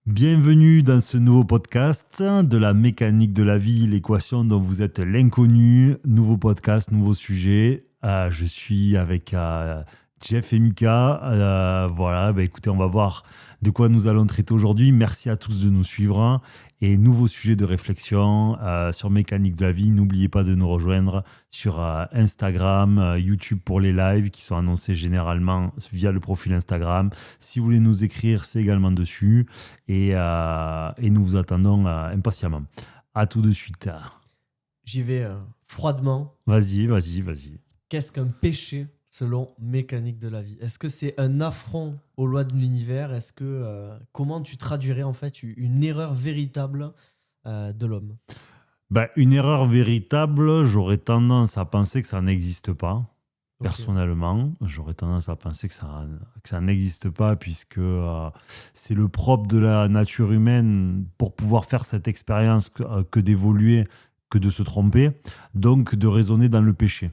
Bienvenue dans ce nouveau podcast de la mécanique de la vie, l'équation dont vous êtes l'inconnu. Nouveau podcast, nouveau sujet. Je suis avec Jeff et Mika. Écoutez, on va voir de quoi nous allons traiter aujourd'hui. Merci à tous de nous suivre. Et nouveau sujet de réflexion sur mécanique de la vie. N'oubliez pas de nous rejoindre sur Instagram, YouTube pour les lives qui sont annoncés généralement via le profil Instagram. Si vous voulez nous écrire, c'est également dessus. Et nous vous attendons impatiemment. À tout de suite. J'y vais froidement. Vas-y. Qu'est-ce qu'un péché selon mécanique de la vie? Est-ce que c'est un affront aux lois de l'univers? Est-ce que comment tu traduirais en fait une erreur véritable de l'homme? Une erreur véritable, j'aurais tendance à penser que ça n'existe pas. Ok. Personnellement, j'aurais tendance à penser que ça n'existe pas puisque c'est le propre de la nature humaine pour pouvoir faire cette expérience que d'évoluer, que de se tromper, donc de raisonner dans le péché.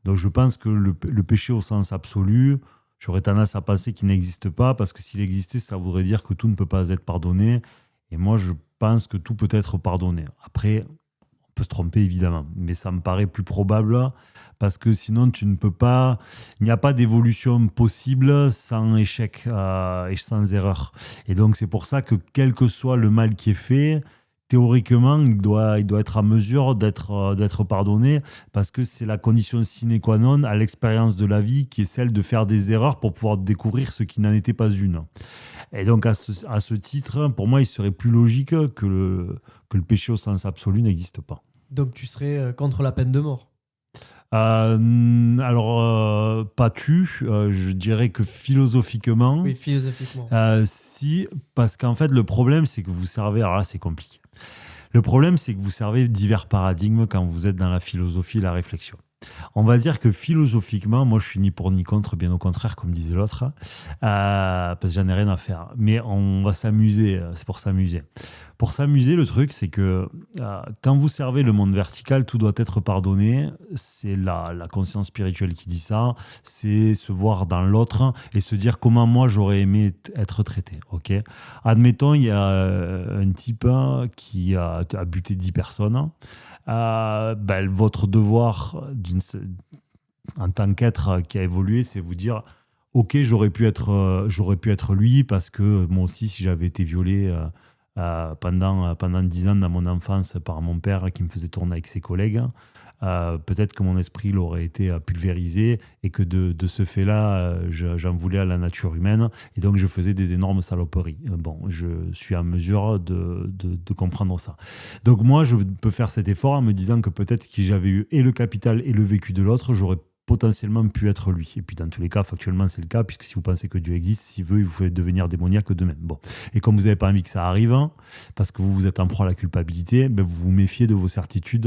Donc je pense que le péché au sens absolu, j'aurais tendance à penser qu'il n'existe pas parce que s'il existait, ça voudrait dire que tout ne peut pas être pardonné. Et moi, je pense que tout peut être pardonné. Après, on peut se tromper évidemment, mais ça me paraît plus probable parce que sinon tu ne peux pas, il n'y a pas d'évolution possible sans échec et sans erreur. Et donc c'est pour ça que quel que soit le mal qui est fait, théoriquement, il doit être à mesure d'être pardonné parce que c'est la condition sine qua non à l'expérience de la vie qui est celle de faire des erreurs pour pouvoir découvrir ce qui n'en était pas une. Et donc, à ce titre, pour moi, il serait plus logique que le péché au sens absolu n'existe pas. Donc tu serais contre la peine de mort? Pas je dirais que philosophiquement, Oui, philosophiquement. si, parce qu'en fait, le problème, c'est que vous servez, alors là, c'est compliqué. Le problème, c'est que vous servez divers paradigmes quand vous êtes dans la philosophie et la réflexion. On va dire que philosophiquement, moi je suis ni pour ni contre, bien au contraire, comme disait l'autre, parce que j'en ai rien à faire. Mais on va s'amuser, c'est pour s'amuser. Pour s'amuser, le truc, c'est que quand vous servez le monde vertical, tout doit être pardonné. C'est la conscience spirituelle qui dit ça. C'est se voir dans l'autre et se dire comment moi j'aurais aimé être traité. Okay, admettons, il y a un type qui a buté 10 personnes. Votre devoir en tant qu'être qui a évolué, c'est vous dire ok, j'aurais pu être lui parce que moi aussi, si j'avais été violé pendant 10 ans dans mon enfance par mon père qui me faisait tourner avec ses collègues, peut-être que mon esprit l'aurait été pulvérisé et que de ce fait-là, j'en voulais à la nature humaine et donc je faisais des énormes saloperies. Je suis en mesure de comprendre ça. Donc moi, je peux faire cet effort en me disant que peut-être que j'avais eu et le capital et le vécu de l'autre, j'aurais potentiellement pu être lui. Et puis dans tous les cas, factuellement, c'est le cas, puisque si vous pensez que Dieu existe, s'il veut, il vous fait devenir démoniaque de même. Bon. Et comme vous n'avez pas envie que ça arrive, parce que vous êtes en proie à la culpabilité, vous vous méfiez de vos certitudes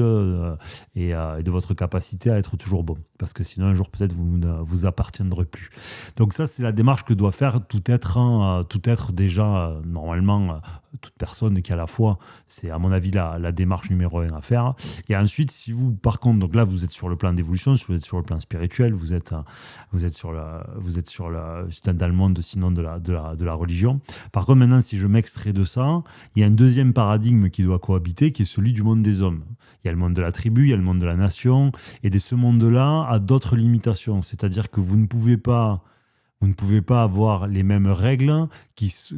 et de votre capacité à être toujours bon. Parce que sinon, un jour, peut-être, vous ne vous appartiendrez plus. Donc ça, c'est la démarche que doit faire tout être déjà, normalement, toute personne qui a la foi. C'est, à mon avis, la démarche numéro 1 à faire. Et ensuite, si vous, par contre, donc là, vous êtes sur le plan d'évolution, si vous êtes sur le plan spirituel, vous êtes dans le monde sinon de la religion. Par contre, maintenant, si je m'extrais de ça, il y a un deuxième paradigme qui doit cohabiter, qui est celui du monde des hommes. Il y a le monde de la tribu, il y a le monde de la nation, et ce monde-là a d'autres limitations. C'est-à-dire que vous ne pouvez pas avoir les mêmes règles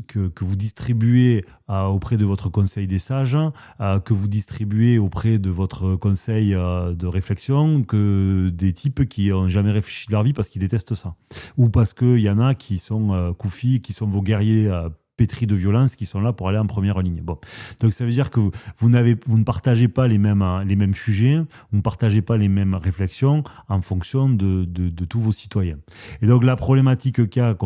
que vous distribuez auprès de votre conseil des sages, que vous distribuez auprès de votre conseil de réflexion, que des types qui n'ont jamais réfléchi de leur vie parce qu'ils détestent ça. Ou parce qu'il y en a qui sont koufis, qui sont vos guerriers pétris de violence, qui sont là pour aller en première ligne. Bon. Donc ça veut dire que vous ne partagez pas les mêmes sujets, vous ne partagez pas les mêmes réflexions en fonction de tous vos citoyens. Et donc la problématique qu'il y a,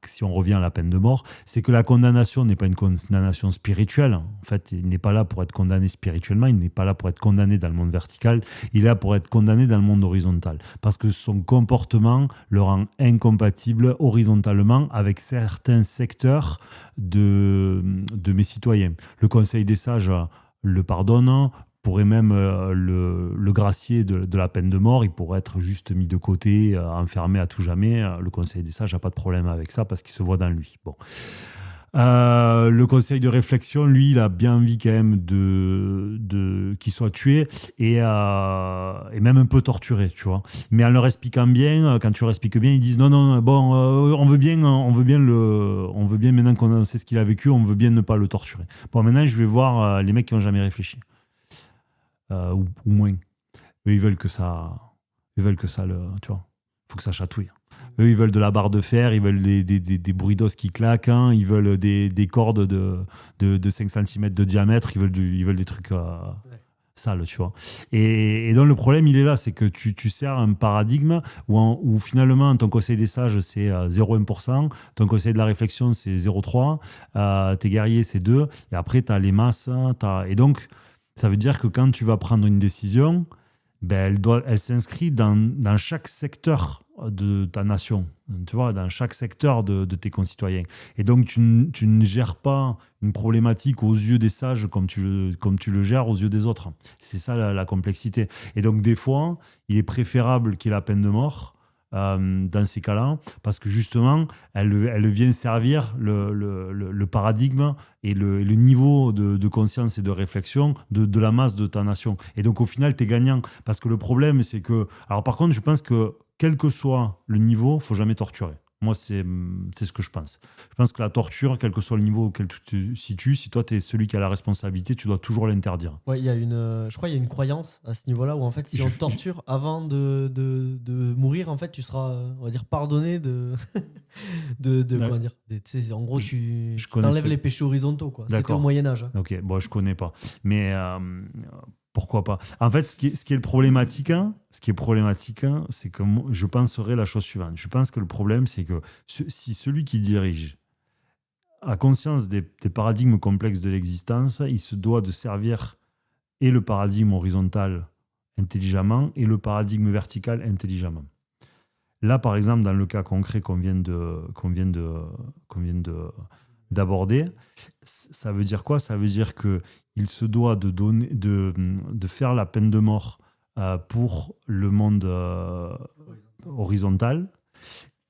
si on revient à la peine de mort, c'est que la condamnation n'est pas une condamnation spirituelle. En fait, il n'est pas là pour être condamné spirituellement, il n'est pas là pour être condamné dans le monde vertical, il est là pour être condamné dans le monde horizontal. Parce que son comportement le rend incompatible horizontalement avec certains secteurs de mes citoyens. Le Conseil des sages le pardonne, pourrait même le gracier de la peine de mort, il pourrait être juste mis de côté, enfermé à tout jamais. Le Conseil des sages n'a pas de problème avec ça parce qu'il se voit dans lui. Bon. Le conseil de réflexion, lui, il a bien envie quand même qu'il soit tué et même un peu torturé, tu vois. Mais en leur expliquant bien, quand tu leur expliques bien, ils disent non, non, bon, on veut bien maintenant qu'on sait ce qu'il a vécu, on veut bien ne pas le torturer. Bon, maintenant, je vais voir les mecs qui n'ont jamais réfléchi, ou moins. Eux, ils veulent que ça tu vois. Faut que ça chatouille. Eux, ils veulent de la barre de fer, ils veulent des bruits d'os qui claquent, hein, ils veulent des cordes de 5 cm de diamètre, ils veulent des trucs sales, tu vois. Et donc, le problème, il est là, c'est que tu sers un paradigme où finalement, ton conseil des sages, c'est 0,1%, ton conseil de la réflexion, c'est 0,3%, tes guerriers, c'est 2%, et après, tu as les masses. Et donc, ça veut dire que quand tu vas prendre une décision, ben, elle s'inscrit dans chaque secteur de ta nation, tu vois, dans chaque secteur de tes concitoyens. Et donc, tu ne gères pas une problématique aux yeux des sages comme tu le gères aux yeux des autres. C'est ça la complexité. Et donc, des fois, il est préférable qu'il y ait la peine de mort dans ces cas-là, parce que justement, elle vient servir le paradigme et le niveau de conscience et de réflexion de la masse de ta nation. Et donc, au final, tu es gagnant. Parce que le problème, c'est que... Alors, par contre, je pense que quel que soit le niveau, il ne faut jamais torturer. Moi, c'est ce que je pense. Je pense que la torture, quel que soit le niveau auquel tu te situes, si toi, tu es celui qui a la responsabilité, tu dois toujours l'interdire. Ouais, je crois qu'il y a une croyance à ce niveau-là où en fait, si on torture avant de mourir, en fait, tu seras, on va dire, pardonné comment dire, en gros, tu t'enlèves les péchés horizontaux, quoi. C'était au Moyen-Âge. Hein. Ok, bon, je connais pas. Mais... pourquoi pas? En fait, ce qui est problématique, c'est que je penserais la chose suivante. Je pense que le problème, c'est que si celui qui dirige a conscience des paradigmes complexes de l'existence, il se doit de servir et le paradigme horizontal intelligemment et le paradigme vertical intelligemment. Là, par exemple, dans le cas concret qu'on vient d'aborder, ça veut dire quoi? Ça veut dire qu'il se doit de faire la peine de mort pour le monde horizontal,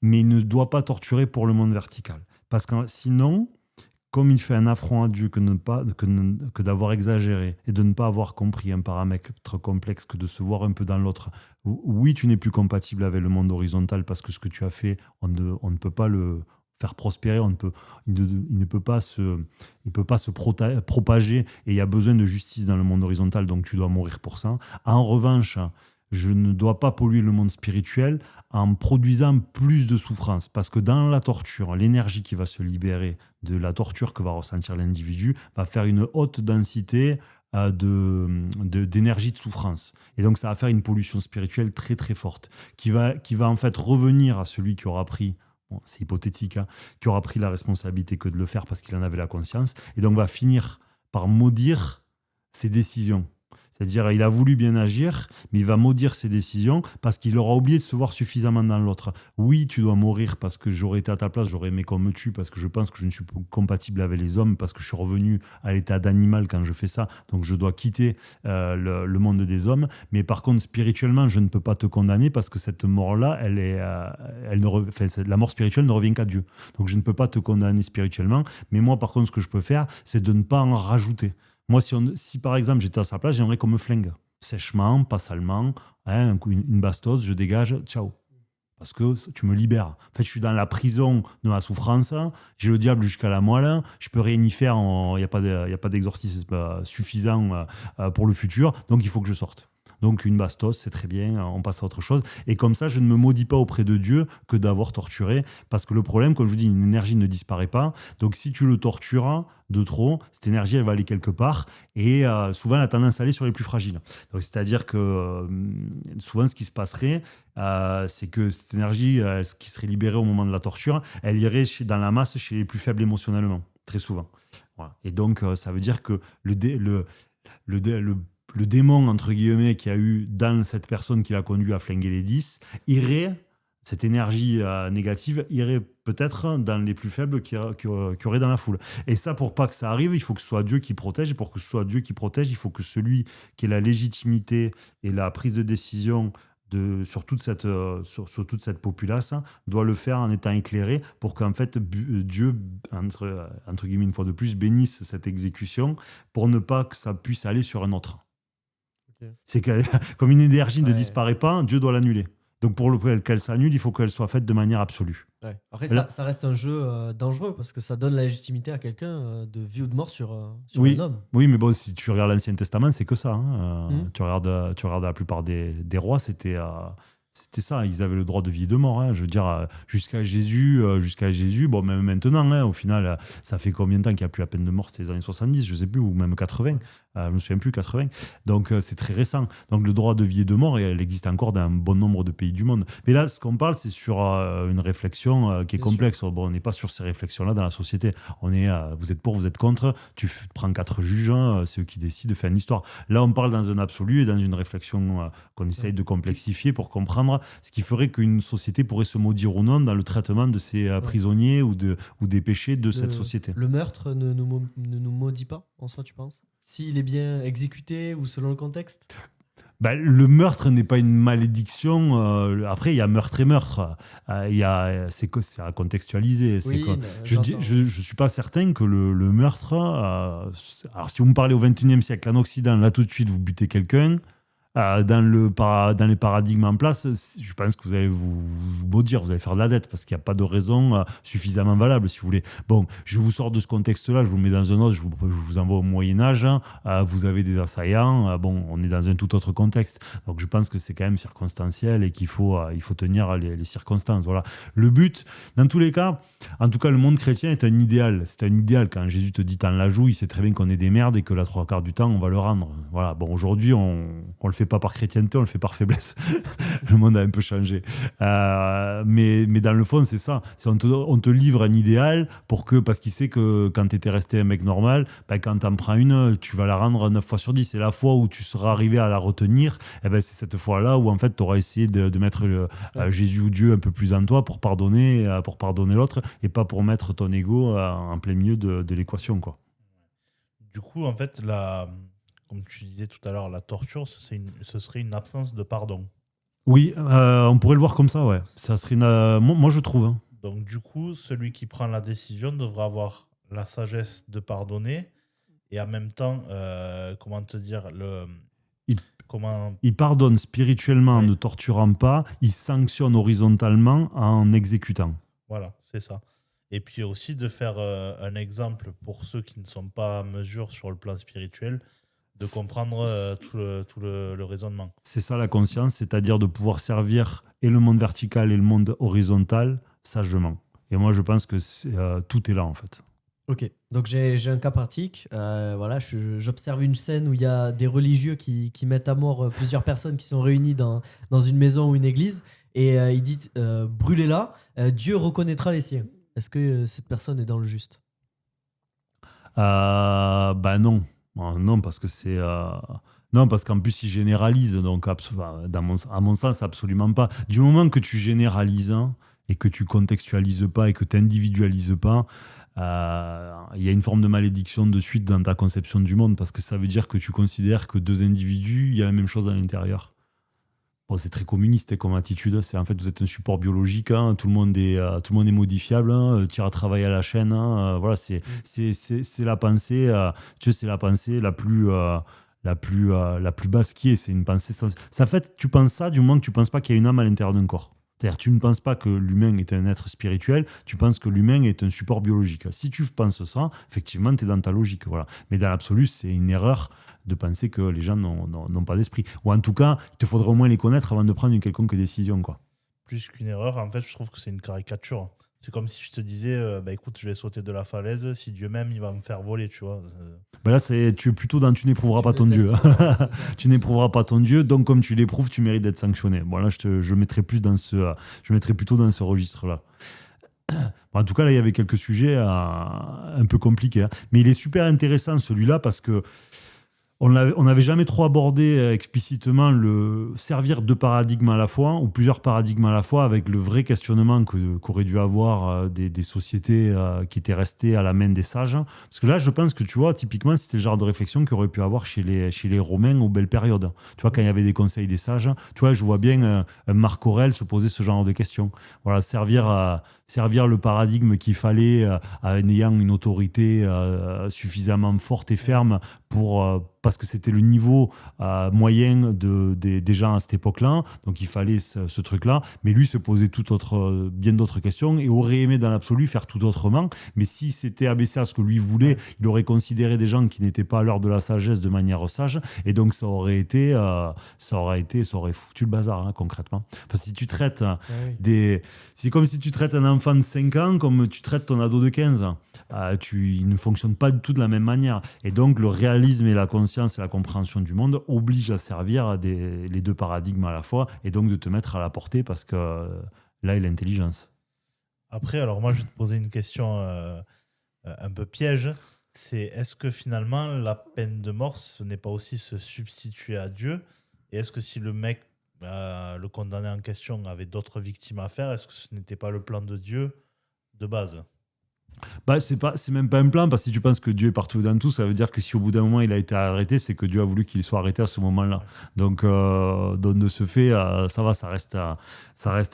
mais il ne doit pas torturer pour le monde vertical. Parce que sinon, comme il fait un affront à Dieu que d'avoir exagéré et de ne pas avoir compris un paramètre complexe, que de se voir un peu dans l'autre, oui, tu n'es plus compatible avec le monde horizontal parce que ce que tu as fait, on ne peut pas le faire prospérer, il ne peut pas se propager et il y a besoin de justice dans le monde horizontal, donc tu dois mourir pour ça. En revanche, je ne dois pas polluer le monde spirituel en produisant plus de souffrance, parce que dans la torture, l'énergie qui va se libérer de la torture que va ressentir l'individu va faire une haute densité d'énergie de souffrance. Et donc ça va faire une pollution spirituelle très très forte, qui va en fait revenir à celui qui aura pris, bon, c'est hypothétique, hein, qui aura pris la responsabilité que de le faire parce qu'il en avait la conscience, et donc va finir par maudire ses décisions. C'est-à-dire, il a voulu bien agir, mais il va maudire ses décisions parce qu'il aura oublié de se voir suffisamment dans l'autre. Oui, tu dois mourir parce que j'aurais été à ta place, j'aurais aimé qu'on me tue parce que je pense que je ne suis pas compatible avec les hommes, parce que je suis revenu à l'état d'animal quand je fais ça, donc je dois quitter le monde des hommes. Mais par contre, spirituellement, je ne peux pas te condamner parce que cette mort-là, la mort spirituelle ne revient qu'à Dieu. Donc je ne peux pas te condamner spirituellement. Mais moi, par contre, ce que je peux faire, c'est de ne pas en rajouter. Moi, si par exemple j'étais à sa place, j'aimerais qu'on me flingue. Sèchement, pas salement, hein, une bastos, je dégage, ciao. Parce que tu me libères. En fait, je suis dans la prison de ma souffrance, j'ai le diable jusqu'à la moelle, je peux rien y faire, il n'y a pas d'exorcisme suffisant pour le futur, donc il faut que je sorte. Donc une bastos, c'est très bien, on passe à autre chose. Et comme ça, je ne me maudis pas auprès de Dieu que d'avoir torturé. Parce que le problème, comme je vous dis, une énergie ne disparaît pas. Donc si tu le torturas de trop, cette énergie, elle va aller quelque part. Et souvent, elle a tendance à aller sur les plus fragiles. Donc, c'est-à-dire que souvent, ce qui se passerait, c'est que cette énergie qui serait libérée au moment de la torture, elle irait dans la masse chez les plus faibles émotionnellement, très souvent. Voilà. Et donc, ça veut dire que le démon, entre guillemets, qu'il y a eu dans cette personne qui l'a conduit à flinguer les 10, cette énergie négative irait peut-être dans les plus faibles qu'il y aurait dans la foule. Et ça, pour pas que ça arrive, il faut que ce soit Dieu qui protège. Et pour que ce soit Dieu qui protège, il faut que celui qui ait la légitimité et la prise de décision sur toute sur toute cette populace, doit le faire en étant éclairé pour qu'en fait Dieu, entre guillemets une fois de plus, bénisse cette exécution pour ne pas que ça puisse aller sur un autre. Okay. C'est que comme une énergie ne disparaît pas, Dieu doit l'annuler. Donc pour qu'elle s'annule, il faut qu'elle soit faite de manière absolue. Ouais. Après, ça reste un jeu dangereux parce que ça donne la légitimité à quelqu'un de vie ou de mort sur un homme. Oui, mais bon, si tu regardes l'Ancien Testament, c'est que ça. Tu regardes la plupart des rois, c'était ça. Ils avaient le droit de vie et de mort. Je veux dire, jusqu'à Jésus, bon, même maintenant, au final, ça fait combien de temps qu'il n'y a plus la peine de mort? C'était les années 70, je ne sais plus, ou même 80. Je ne me souviens plus, 80. Donc, c'est très récent. Donc, le droit de vie et de mort, elle existe encore dans un bon nombre de pays du monde. Mais là, ce qu'on parle, c'est sur une réflexion qui est complexe. Bon, on n'est pas sur ces réflexions-là dans la société. On est, vous êtes pour, vous êtes contre. Tu prends 4 juges, c'est eux qui décident de faire une histoire. Là, on parle dans un absolu et dans une réflexion qu'on essaye de complexifier pour comprendre ce qui ferait qu'une société pourrait se maudire ou non dans le traitement de ces prisonniers ou des péchés de cette société. Le meurtre ne nous maudit pas, en soi, tu penses? S'il est bien exécuté ou selon le contexte? Le meurtre n'est pas une malédiction. Après, il y a meurtre et meurtre. C'est à contextualiser. Je ne suis pas certain que le meurtre... alors, si vous me parlez au XXIe siècle, en Occident, là, tout de suite, vous butez quelqu'un. Dans les paradigmes en place, je pense que vous allez vous maudire, vous allez faire de la dette parce qu'il n'y a pas de raison suffisamment valable, si vous voulez. Bon, je vous sors de ce contexte-là, je vous mets dans un autre, je vous envoie au Moyen-Âge, vous avez des assaillants, bon, on est dans un tout autre contexte. Donc je pense que c'est quand même circonstanciel et qu'il faut tenir les circonstances. Voilà. Le but, dans tous les cas, en tout cas, le monde chrétien est un idéal. C'est un idéal. Quand Jésus te dit t'en la joue, il sait très bien qu'on est des merdes et que la 3/4 du temps, on va le rendre. Voilà. Bon, aujourd'hui, on le fait pas par chrétienté, on le fait par faiblesse. Le monde a un peu changé. Mais dans le fond, c'est ça. On te livre un idéal parce qu'il sait que quand tu étais resté un mec normal, quand tu en prends une, tu vas la rendre 9 fois sur 10. Et la fois où tu seras arrivé à la retenir, c'est cette fois-là où en fait, tu auras essayé de mettre Jésus ou Dieu un peu plus en toi pour pardonner l'autre et pas pour mettre ton ego en plein milieu de l'équation, quoi. Du coup, en fait, comme tu disais tout à l'heure, la torture, ce serait une absence de pardon. Oui, on pourrait le voir comme ça, ouais. Ça serait moi, je trouve. Hein. Donc, du coup, celui qui prend la décision devra avoir la sagesse de pardonner et en même temps, comment te dire, il pardonne spirituellement en ne torturant pas, il sanctionne horizontalement en exécutant. Voilà, c'est ça. Et puis aussi de faire un exemple pour ceux qui ne sont pas à mesure sur le plan spirituel, de comprendre tout le raisonnement. C'est ça la conscience, c'est-à-dire de pouvoir servir et le monde vertical et le monde horizontal sagement. Et moi, je pense que tout est là, en fait. Ok, donc j'ai un cas pratique. Voilà, j'observe une scène où il y a des religieux qui mettent à mort plusieurs personnes qui sont réunies dans une maison ou une église. Et il dit brûlez-la, Dieu reconnaîtra les siens. Est-ce que cette personne est dans le juste? Non. Non, parce que c'est... Non, parce qu'en plus, il généralise. Donc, à mon sens, absolument pas. Du moment que tu généralises et que tu contextualises pas et que tu individualises pas, il y a une forme de malédiction de suite dans ta conception du monde parce que ça veut dire que tu considères que 2 individus, il y a la même chose à l'intérieur. Bon, c'est très communiste comme attitude. C'est en fait, vous êtes un support biologique. Tout le monde est modifiable. Tu iras travailler à la chaîne. Voilà, c'est la pensée. C'est la pensée la plus basse qui est. C'est une pensée. Ça fait, tu penses ça du moment que tu penses pas qu'il y a une âme à l'intérieur d'un corps. C'est-à-dire, tu ne penses pas que l'humain est un être spirituel, tu penses que l'humain est un support biologique. Si tu penses ça, effectivement, tu es dans ta logique. Voilà. Mais dans l'absolu, c'est une erreur de penser que les gens n'ont pas d'esprit. Ou en tout cas, il te faudrait au moins les connaître avant de prendre une quelconque décision, quoi. Plus qu'une erreur, en fait, je trouve que c'est une caricature. C'est comme si je te disais, écoute, je vais sauter de la falaise, si Dieu m'aime, il va me faire voler, tu vois. Là, tu es plutôt dans tu n'éprouveras pas ton Dieu. Tu n'éprouveras pas ton Dieu, donc comme tu l'éprouves, tu mérites d'être sanctionné. Bon, là, je mettrais plutôt dans ce registre-là. En tout cas, là, il y avait quelques sujets un peu compliqués. Mais il est super intéressant, celui-là, parce que On n'avait jamais trop abordé explicitement le servir deux paradigmes à la fois ou plusieurs paradigmes à la fois avec le vrai questionnement qu'auraient dû avoir des sociétés qui étaient restées à la main des sages. Parce que là, je pense que tu vois, typiquement, c'était le genre de réflexion qu'il aurait pu avoir chez les Romains aux belles périodes. Tu vois, quand il y avait des conseils des sages, tu vois, je vois bien un Marc Aurèle se poser ce genre de questions. Voilà, servir le paradigme qu'il fallait en ayant une autorité suffisamment forte et ferme parce que c'était le niveau moyen des gens à cette époque-là, donc il fallait ce truc-là, mais lui se posait bien d'autres questions et aurait aimé dans l'absolu faire tout autrement, mais si c'était abaissé à ce que lui voulait, il aurait considéré des gens qui n'étaient pas à l'heure de la sagesse de manière sage, et donc ça aurait foutu le bazar, hein, concrètement. Parce que si tu traites c'est comme si tu traites un enfant de 5 ans comme tu traites ton ado de 15. Il ne fonctionne pas du tout de la même manière. Et donc, le réalisme et la conscience et la compréhension du monde obligent à servir les deux paradigmes à la fois et donc de te mettre à la portée parce que là est l'intelligence. Après, alors moi, je vais te poser une question un peu piège. Est-ce que finalement, la peine de mort, ce n'est pas aussi se substituer à Dieu? Et est-ce que si le mec, le condamné en question, avait d'autres victimes à faire, est-ce que ce n'était pas le plan de Dieu de base? C'est même pas un plan, parce que si tu penses que Dieu est partout dans tout, ça veut dire que si au bout d'un moment il a été arrêté, c'est que Dieu a voulu qu'il soit arrêté à ce moment-là. Donc de ce fait, ça va, ça reste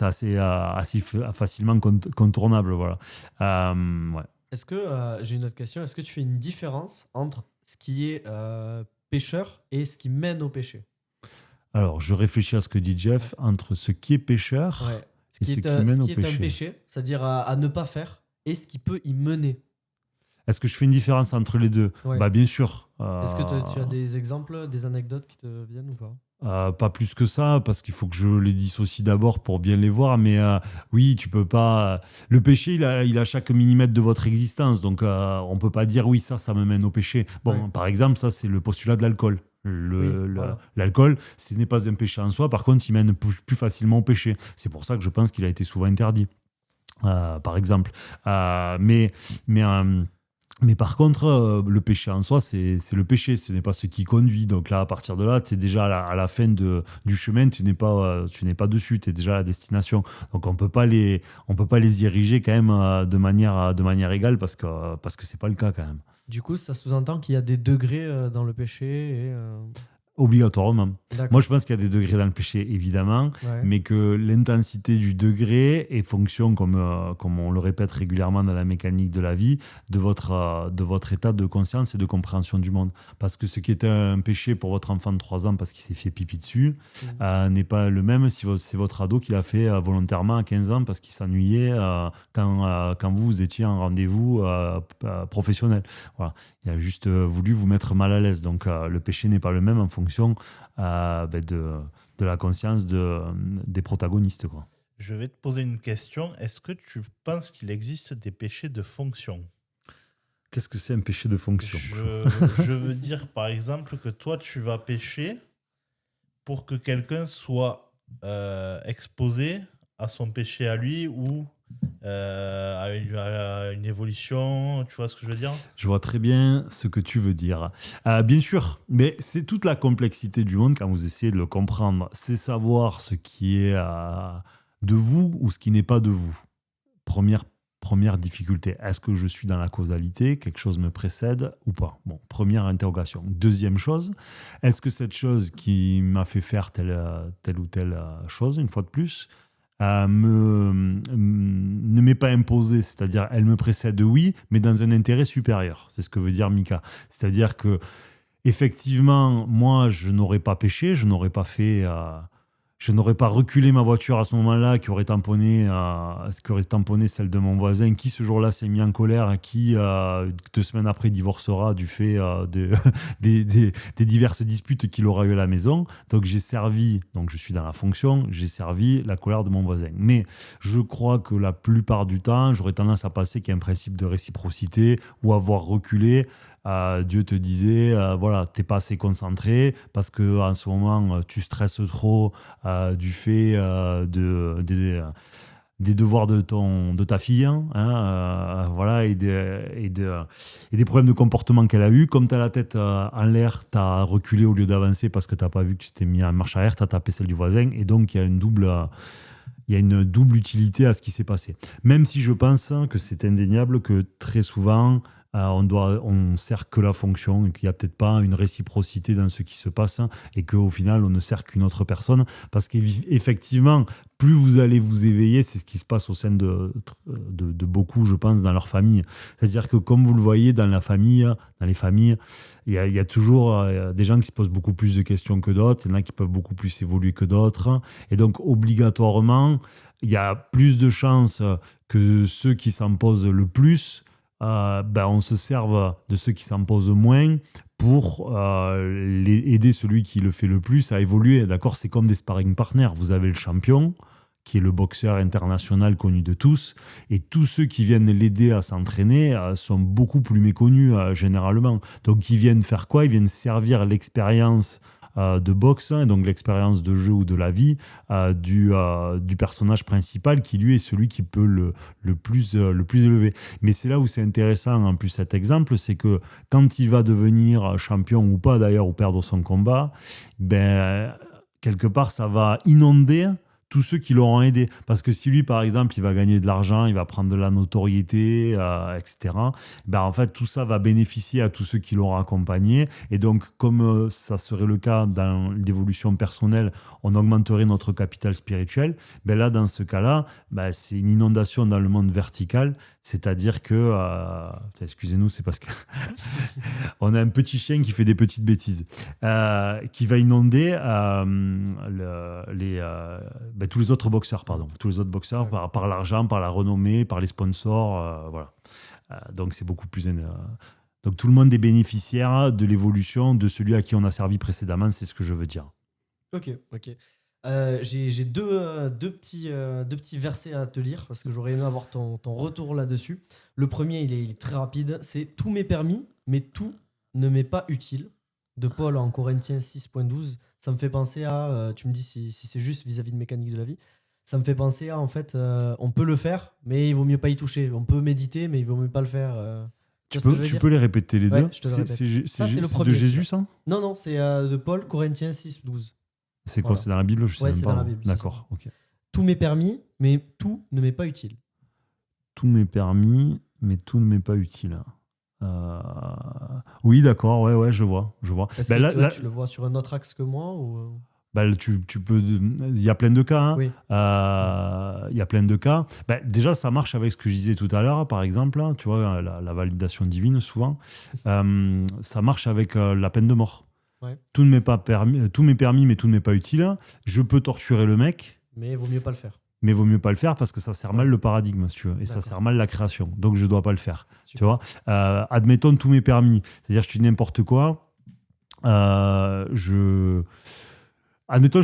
assez facilement contournable. Voilà. Ouais. Est-ce que, j'ai une autre question, est-ce que tu fais une différence entre ce qui est pécheur et ce qui mène au péché? Alors, je réfléchis à ce que dit Jeff, entre ce qui est pécheur et ce qui mène au péché. Un péché, c'est-à-dire à ne pas faire, et ce qui peut y mener. Est-ce que je fais une différence entre les deux? Bien sûr. Est-ce que tu as des exemples, des anecdotes qui te viennent ou pas? Pas plus que ça, parce qu'il faut que je les dissocie d'abord pour bien les voir. Mais oui, tu peux pas. Le péché, il a chaque millimètre de votre existence. Donc, on peut pas dire oui, ça me mène au péché. Bon, par exemple, ça, c'est le postulat de l'alcool. L'alcool, ce n'est pas un péché en soi. Par contre, il mène plus facilement au péché. C'est pour ça que je pense qu'il a été souvent interdit. Par exemple. Mais par contre, le péché en soi, c'est le péché, ce n'est pas ce qui conduit. Donc là, à partir de là, tu es déjà à la fin du chemin, tu n'es pas dessus, tu es déjà à la destination. Donc on peut pas les ériger quand même de manière égale parce que c'est pas le cas quand même. Du coup, ça sous-entend qu'il y a des degrés dans le péché Obligatoirement. D'accord. Moi, je pense qu'il y a des degrés dans le péché, évidemment, mais que l'intensité du degré est fonction, comme on le répète régulièrement dans la mécanique de la vie, de votre état de conscience et de compréhension du monde. Parce que ce qui est un péché pour votre enfant de 3 ans parce qu'il s'est fait pipi dessus n'est pas le même si c'est votre ado qui l'a fait volontairement à 15 ans parce qu'il s'ennuyait quand vous étiez en rendez-vous professionnel. Voilà. Il a juste voulu vous mettre mal à l'aise. Donc, le péché n'est pas le même en fonction de la conscience des protagonistes, quoi. Je vais te poser une question. Est-ce que tu penses qu'il existe des péchés de fonction? Qu'est-ce que c'est un péché de fonction? Je veux dire, par exemple, que toi, tu vas pécher pour que quelqu'un soit exposé à son péché à lui ou à une évolution, tu vois ce que je veux dire? Je vois très bien ce que tu veux dire. Bien sûr, mais c'est toute la complexité du monde quand vous essayez de le comprendre. C'est savoir ce qui est de vous ou ce qui n'est pas de vous. Première difficulté. Est-ce que je suis dans la causalité? Quelque chose me précède ou pas? Bon, première interrogation. Deuxième chose, est-ce que cette chose qui m'a fait faire telle ou telle chose, une fois de plus, ne m'est pas imposée, c'est-à-dire elle me précède, oui, mais dans un intérêt supérieur. C'est ce que veut dire Mika. C'est-à-dire que effectivement, moi, je n'aurais pas péché, je n'aurais pas reculé ma voiture à ce moment-là qui aurait tamponné celle de mon voisin qui ce jour-là s'est mis en colère, qui 2 semaines après divorcera du fait des diverses disputes qu'il aura eu à la maison. Donc je suis dans la fonction, j'ai servi la colère de mon voisin. Mais je crois que la plupart du temps, j'aurais tendance à penser qu'il y a un principe de réciprocité ou avoir reculé. Dieu te disait, t'es pas assez concentré parce que en ce moment tu stresses trop du fait des devoirs de ta fille, voilà, et des problèmes de comportement qu'elle a eu. Comme tu as la tête en l'air, tu as reculé au lieu d'avancer parce que tu n'as pas vu que tu t'es mis en marche arrière, tu as tapé celle du voisin, et donc il y a une double utilité à ce qui s'est passé. Même si je pense que c'est indéniable que très souvent, on sert que la fonction et qu'il n'y a peut-être pas une réciprocité dans ce qui se passe et qu'au final, on ne sert qu'une autre personne. Parce qu'effectivement, plus vous allez vous éveiller, c'est ce qui se passe au sein de beaucoup, je pense, dans leur famille. C'est-à-dire que comme vous le voyez dans les familles, il y a toujours des gens qui se posent beaucoup plus de questions que d'autres. Il y en a qui peuvent beaucoup plus évoluer que d'autres. Et donc, obligatoirement, il y a plus de chances que ceux qui s'en posent le plus on se serve de ceux qui s'en posent moins pour aider celui qui le fait le plus à évoluer. D'accord, c'est comme des sparring partners. Vous avez le champion, qui est le boxeur international connu de tous, et tous ceux qui viennent l'aider à s'entraîner sont beaucoup plus méconnus généralement. Donc ils viennent faire quoi ? Ils viennent servir l'expérience de boxe, et donc l'expérience de jeu ou de la vie du personnage principal qui lui est celui qui peut le plus élever. Mais c'est là où c'est intéressant en plus cet exemple, c'est que quand il va devenir champion ou pas d'ailleurs, ou perdre son combat, quelque part ça va inonder tous ceux qui l'auront aidé. Parce que si lui, par exemple, il va gagner de l'argent, il va prendre de la notoriété, etc., en fait, tout ça va bénéficier à tous ceux qui l'auront accompagné. Et donc, comme ça serait le cas dans l'évolution personnelle, on augmenterait notre capital spirituel. Là, dans ce cas-là, c'est une inondation dans le monde vertical. C'est-à-dire que, excusez-nous, c'est parce que on a un petit chien qui fait des petites bêtises, qui va inonder tous les autres boxeurs, par l'argent, par la renommée, par les sponsors, voilà. Donc c'est beaucoup plus. Donc tout le monde est bénéficiaire de l'évolution de celui à qui on a servi précédemment, c'est ce que je veux dire. Ok. J'ai deux petits versets à te lire parce que j'aurais aimé avoir ton retour là-dessus. Le premier, il est très rapide. C'est « Tout m'est permis, mais tout ne m'est pas utile » de Paul en Corinthiens 6.12. Ça me fait penser à, tu me dis si c'est juste vis-à-vis de mécanique de la vie, ça me fait penser à, en fait, on peut le faire, mais il vaut mieux pas y toucher. On peut méditer, mais il vaut mieux pas le faire. Tu peux les répéter les deux ? Je te le répète. C'est le premier, de Jésus, ça ? Non, c'est de Paul, Corinthiens 6.12. C'est quoi ? C'est dans la Bible ? Je sais même c'est pas. Dans la Bible. D'accord, ok. Tout m'est permis, mais tout ne m'est pas utile. Tout m'est permis, mais tout ne m'est pas utile. Oui, d'accord, ouais, je vois. Est-ce que toi, tu le vois sur un autre axe que moi ou... tu peux. Il y a plein de cas. Oui. Il y a plein de cas. Déjà, ça marche avec ce que je disais tout à l'heure, par exemple. Tu vois, la validation divine, souvent. Ça marche avec la peine de mort. Ouais. Tout m'est permis, mais tout ne m'est pas utile. Je peux torturer le mec. Mais il vaut mieux pas le faire. Mais il vaut mieux pas le faire parce que ça sert mal le paradigme, si tu veux. Et ça sert mal la création. Donc, je dois pas le faire. Super. Tu vois, admettons, tout m'est permis. C'est-à-dire, je dis n'importe quoi. Admettons,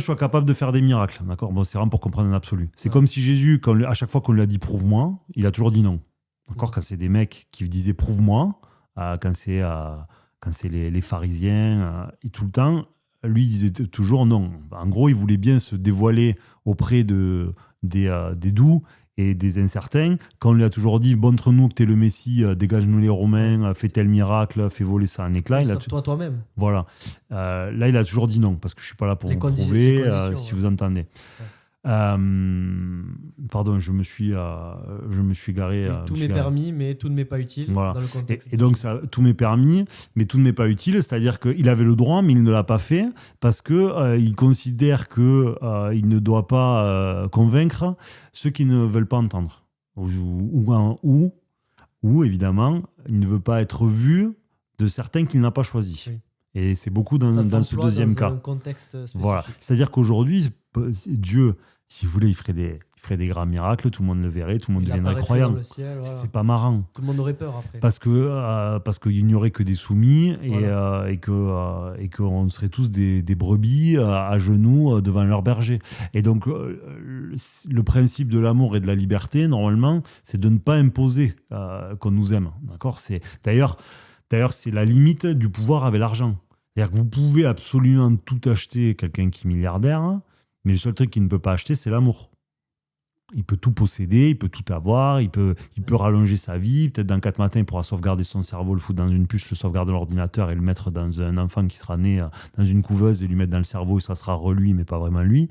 je sois capable de faire des miracles. D'accord ? Bon, c'est vraiment pour comprendre un absolu. C'est comme si Jésus, à chaque fois qu'on lui a dit prouve-moi, il a toujours dit non. D'accord ? Quand c'est des mecs qui disaient prouve-moi, quand c'est les pharisiens, et tout le temps, lui il disait toujours non. En gros, il voulait bien se dévoiler auprès des doux et des incertains. Quand on lui a toujours dit montre-nous que tu es le Messie, dégage-nous les Romains, fais tel miracle, fais voler ça en éclat. Toi-même. Voilà. Là, il a toujours dit non, parce que je ne suis pas là pour vous prouver, si vous entendez. Ouais. Pardon, je me suis garé. Tout m'est permis, mais tout ne m'est pas utile. Voilà. Dans le contexte et donc, tout m'est permis, mais tout ne m'est pas utile. C'est-à-dire qu'il avait le droit, mais il ne l'a pas fait parce qu'il considère qu'il ne doit pas convaincre ceux qui ne veulent pas entendre. Ou évidemment, il ne veut pas être vu de certains qu'il n'a pas choisis. Oui. Et c'est beaucoup dans ce deuxième cas. Un contexte spécifique. Voilà. C'est-à-dire qu'aujourd'hui, Dieu, s'il voulait, il ferait des grands miracles, tout le monde le verrait, tout le monde deviendrait croyant. Voilà. C'est pas marrant. Tout le monde aurait peur après. Parce qu'il n'y aurait que des soumis et qu'on serait tous des brebis à genoux devant leur berger. Et donc, le principe de l'amour et de la liberté, normalement, c'est de ne pas imposer qu'on nous aime. D'accord ? D'ailleurs, c'est la limite du pouvoir avec l'argent. C'est-à-dire que vous pouvez absolument tout acheter, quelqu'un qui est milliardaire, mais le seul truc qu'il ne peut pas acheter, c'est l'amour. Il peut tout posséder, il peut tout avoir, il peut rallonger sa vie. Peut-être dans 4 matins, il pourra sauvegarder son cerveau, le foutre dans une puce, le sauvegarder dans l'ordinateur et le mettre dans un enfant qui sera né dans une couveuse et lui mettre dans le cerveau et ça sera lui, mais pas vraiment lui.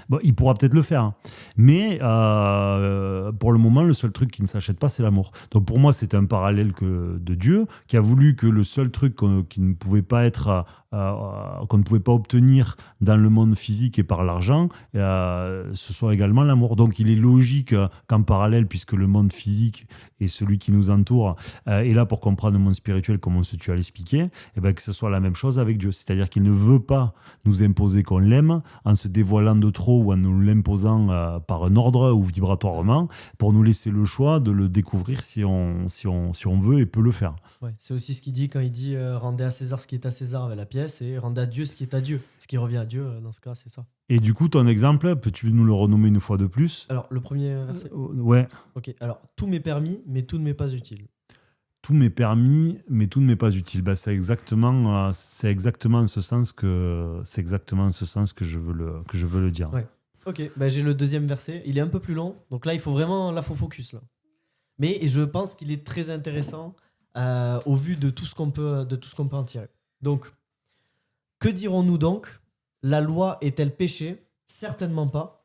Bon, il pourra peut-être le faire. Mais pour le moment, le seul truc qui ne s'achète pas, c'est l'amour. Donc pour moi, c'est un parallèle de Dieu qui a voulu que le seul truc qui ne pouvait pas être... qu'on ne pouvait pas obtenir dans le monde physique et par l'argent, ce soit également l'amour. Donc il est logique qu'en parallèle, puisque le monde physique et celui qui nous entoure est là pour comprendre le monde spirituel, comme tu as l'expliqué, et ben que ce soit la même chose avec Dieu. C'est-à-dire qu'il ne veut pas nous imposer qu'on l'aime en se dévoilant de trop ou en nous l'imposant par un ordre ou vibratoirement, pour nous laisser le choix de le découvrir si on veut et peut le faire. Ouais, c'est aussi ce qu'il dit quand il dit rendez à César ce qui est à César avec la pièce et rendez à Dieu ce qui est à Dieu. Ce qui revient à Dieu, dans ce cas, c'est ça. Et du coup, ton exemple, peux-tu nous le renommer une fois de plus ? Alors, le premier verset. Ouais. Ok, alors, tout m'est permis, mais tout ne m'est pas utile. Tout m'est permis, mais tout ne m'est pas utile. Bah, c'est exactement en ce sens que je veux le dire. Ouais. Ok, bah, j'ai le deuxième verset. Il est un peu plus long, donc là, il faut vraiment focus là. Mais je pense qu'il est très intéressant au vu de tout ce qu'on peut en tirer. Donc, que dirons-nous donc ? La loi est-elle péché ? Certainement pas.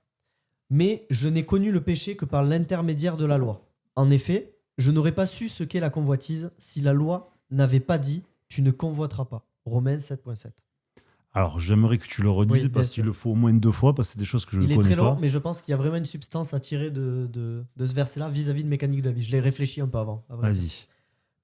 Mais je n'ai connu le péché que par l'intermédiaire de la loi. En effet, je n'aurais pas su ce qu'est la convoitise si la loi n'avait pas dit « tu ne convoiteras pas ». Romains 7.7. Alors, j'aimerais que tu le redises parce qu'il le faut au moins 2 fois parce que c'est des choses que je ne connais pas. Il est très long, mais je pense qu'il y a vraiment une substance à tirer de ce verset-là vis-à-vis de mécanique de la vie. Je l'ai réfléchi un peu avant. Vas-y.